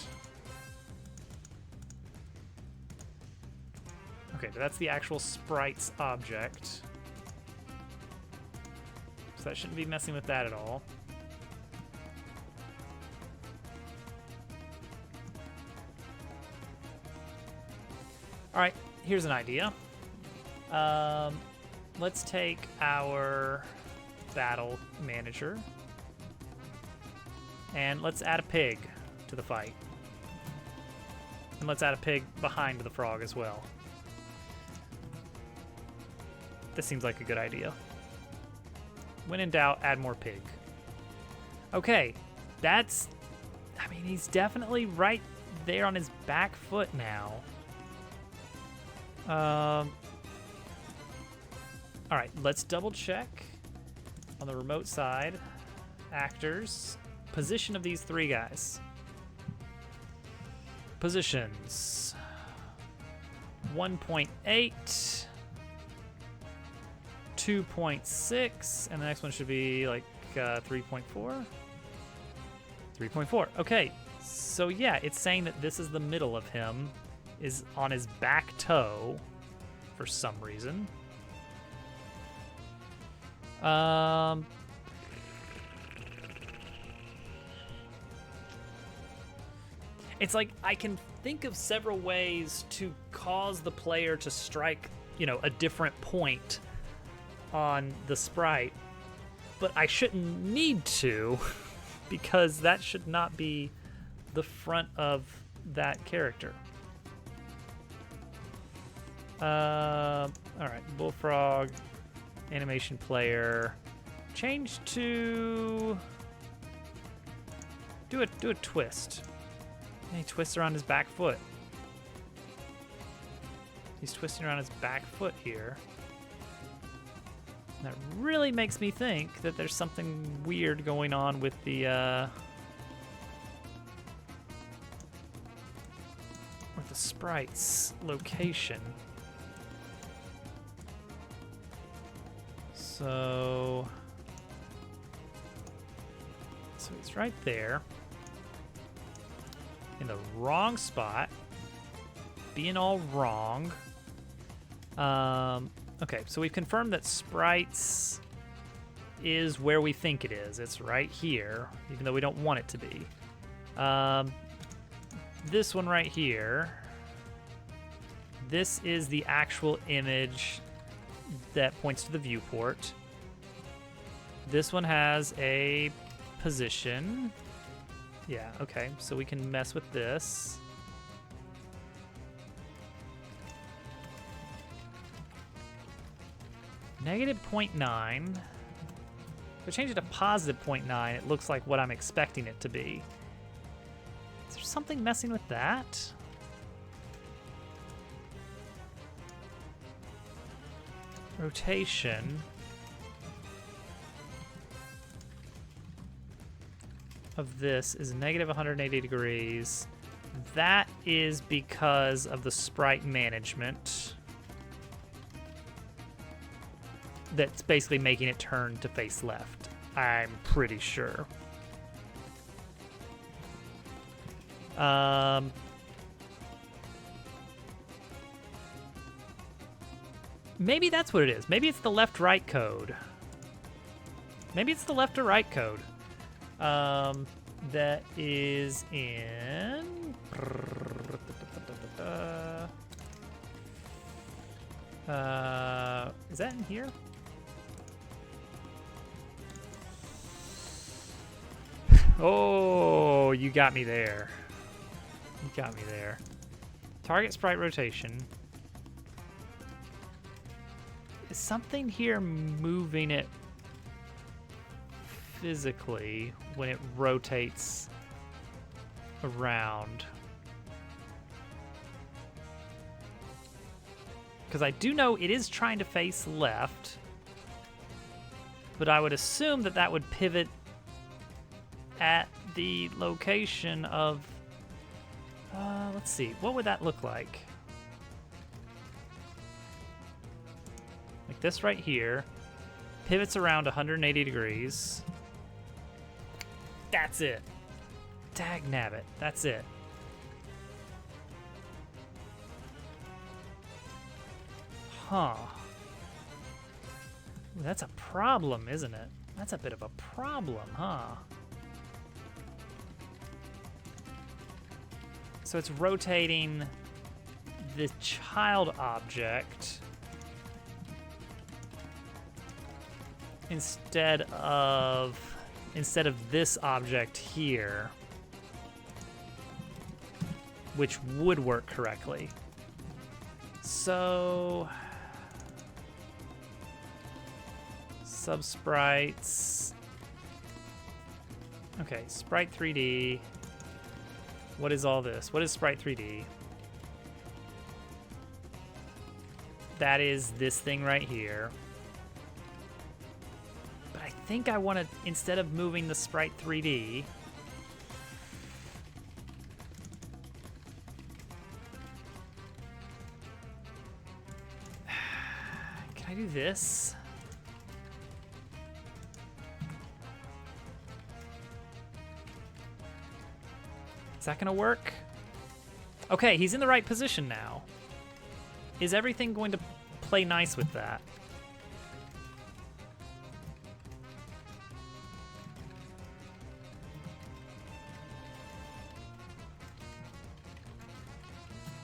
Okay, but that's the actual sprites object. So that shouldn't be messing with that at all. All right, here's an idea. Let's take our battle manager and let's add a pig to the fight. And let's add a pig behind the frog as well. This seems like a good idea. When in doubt, add more pig. Okay, that's... I mean, he's definitely right there on his back foot now. All right, let's double check on the remote side. Actors. Position of these three guys. Positions. 1.8. 2.6, and the next one should be like 3.4. 3.4. Okay, so yeah, it's saying that this is the middle of him, is on his back toe for some reason. It's like I can think of several ways to cause the player to strike, a different point on the sprite, but I shouldn't need to because that should not be the front of that character. All right, Bullfrog, animation player, change to do a twist. And he twists around his back foot. He's twisting around his back foot here. That really makes me think that there's something weird going on with the sprite's location. So he's right there in the wrong spot, being all wrong. Okay, so we've confirmed that sprites is where we think it is. It's right here, even though we don't want it to be. This one right here, this is the actual image that points to the viewport. This one has a position. Yeah, okay, so we can mess with this. Negative 0.9. If I change it to positive 0.9, it looks like what I'm expecting it to be. Is there something messing with that? Rotation of this is negative 180 degrees. That is because of the sprite management. That's basically making it turn to face left, I'm pretty sure. Maybe that's what it is. Maybe it's the left-right code. Maybe it's the left to right code. That is in... is that in here? Oh, you got me there. You got me there. Target sprite rotation. Is something here moving it physically when it rotates around? Because I do know it is trying to face left, but I would assume that that would pivot at the location of, let's see, what would that look like? Like this right here, pivots around 180 degrees. That's it. Dagnabbit, that's it. Huh. Ooh, that's a problem, isn't it? That's a bit of a problem, huh? So it's rotating the child object instead of this object here, which would work correctly. So subsprites. Okay, Sprite 3D. What is all this? What is Sprite 3D? That is this thing right here. But I think I want to, instead of moving the Sprite 3D, can I do this? Is that gonna work? Okay, he's in the right position now. Is everything going to play nice with that?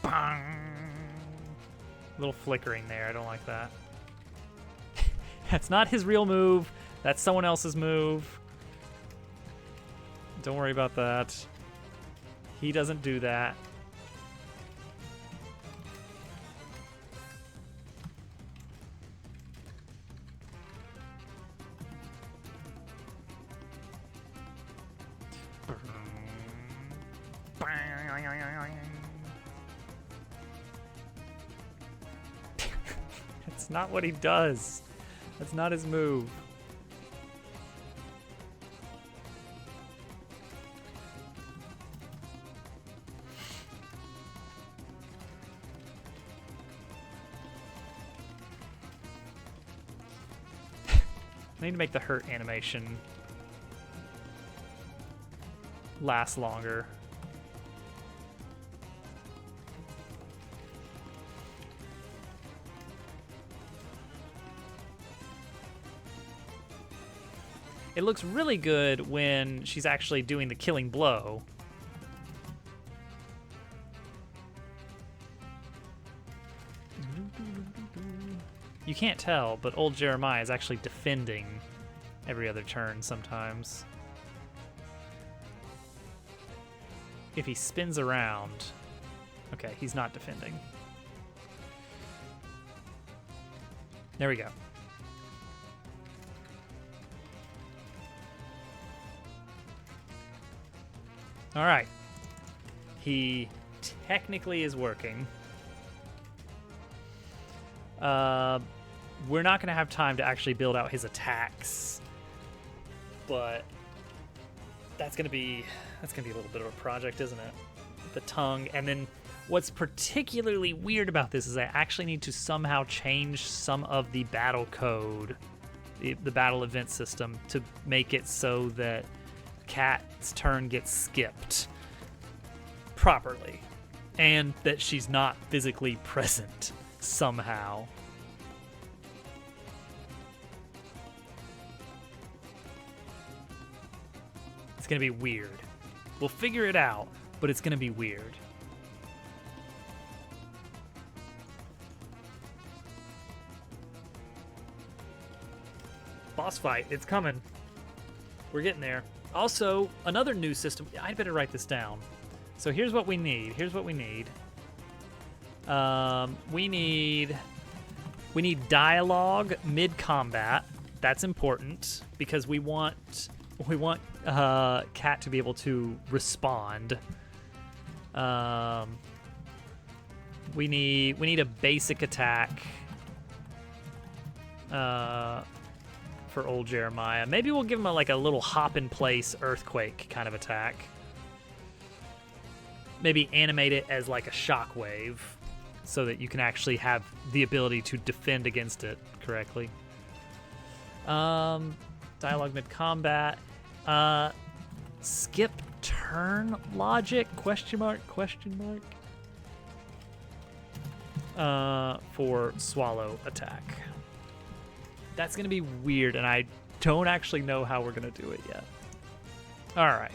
Bang! Little flickering there, I don't like that. That's not his real move. That's someone else's move. Don't worry about that. He doesn't do that. That's not what he does. That's not his move. I need to make the hurt animation last longer. It looks really good when she's actually doing the killing blow. You can't tell, but old Jeremiah is actually defending every other turn sometimes. If he spins around... Okay, he's not defending. There we go. All right. He technically is working. We're not going to have time to actually build out his attacks, but that's going to be a little bit of a project, isn't it? The tongue, and then what's particularly weird about this is I actually need to somehow change some of the battle code, the battle event system, to make it so that Kat's turn gets skipped properly, and that she's not physically present somehow. It's gonna be weird. We'll figure it out, but it's gonna be weird. Boss fight, it's coming. We're getting there. Also, another new system. I'd better write this down. So here's what we need. We need dialogue mid-combat. That's important because we want Kat to be able to respond. We need a basic attack for old Jeremiah. Maybe we'll give him a little hop in place earthquake kind of attack. Maybe animate it as like a shockwave so that you can actually have the ability to defend against it correctly. Dialogue mid-combat. Skip turn logic? Question mark? For swallow attack. That's going to be weird, and I don't actually know how we're going to do it yet. All right.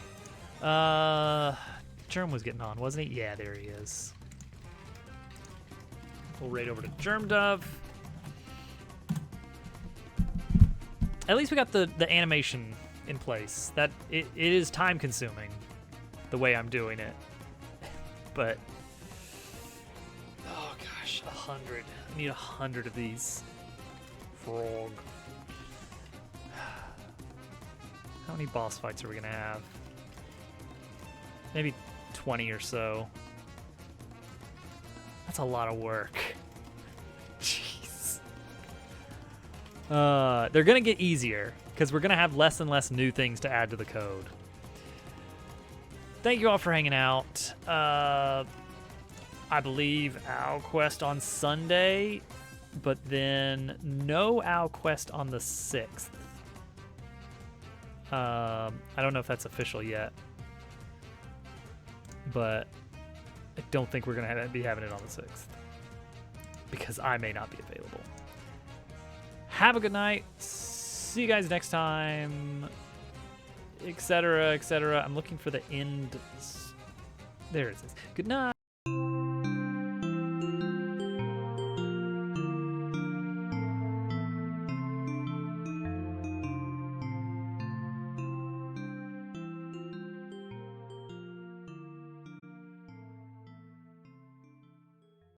Germ was getting on, wasn't he? Yeah, there he is. We'll raid over to Germ Dove. At least we got the animation in place. That it is time consuming the way I'm doing it. But oh gosh, 100. I need 100 of these. Frog. How many boss fights are we gonna have? Maybe 20 or so. That's a lot of work. Jeez. They're gonna get easier because we're gonna have less and less new things to add to the code. Thank you all for hanging out. I believe Owl Quest on Sunday, but then no Owl Quest on the 6th. I don't know if that's official yet, but I don't think we're going to be having it on the 6th because I may not be available. Have a good night. See you guys next time, etc., etc. I'm looking for the end. There it is. Good night.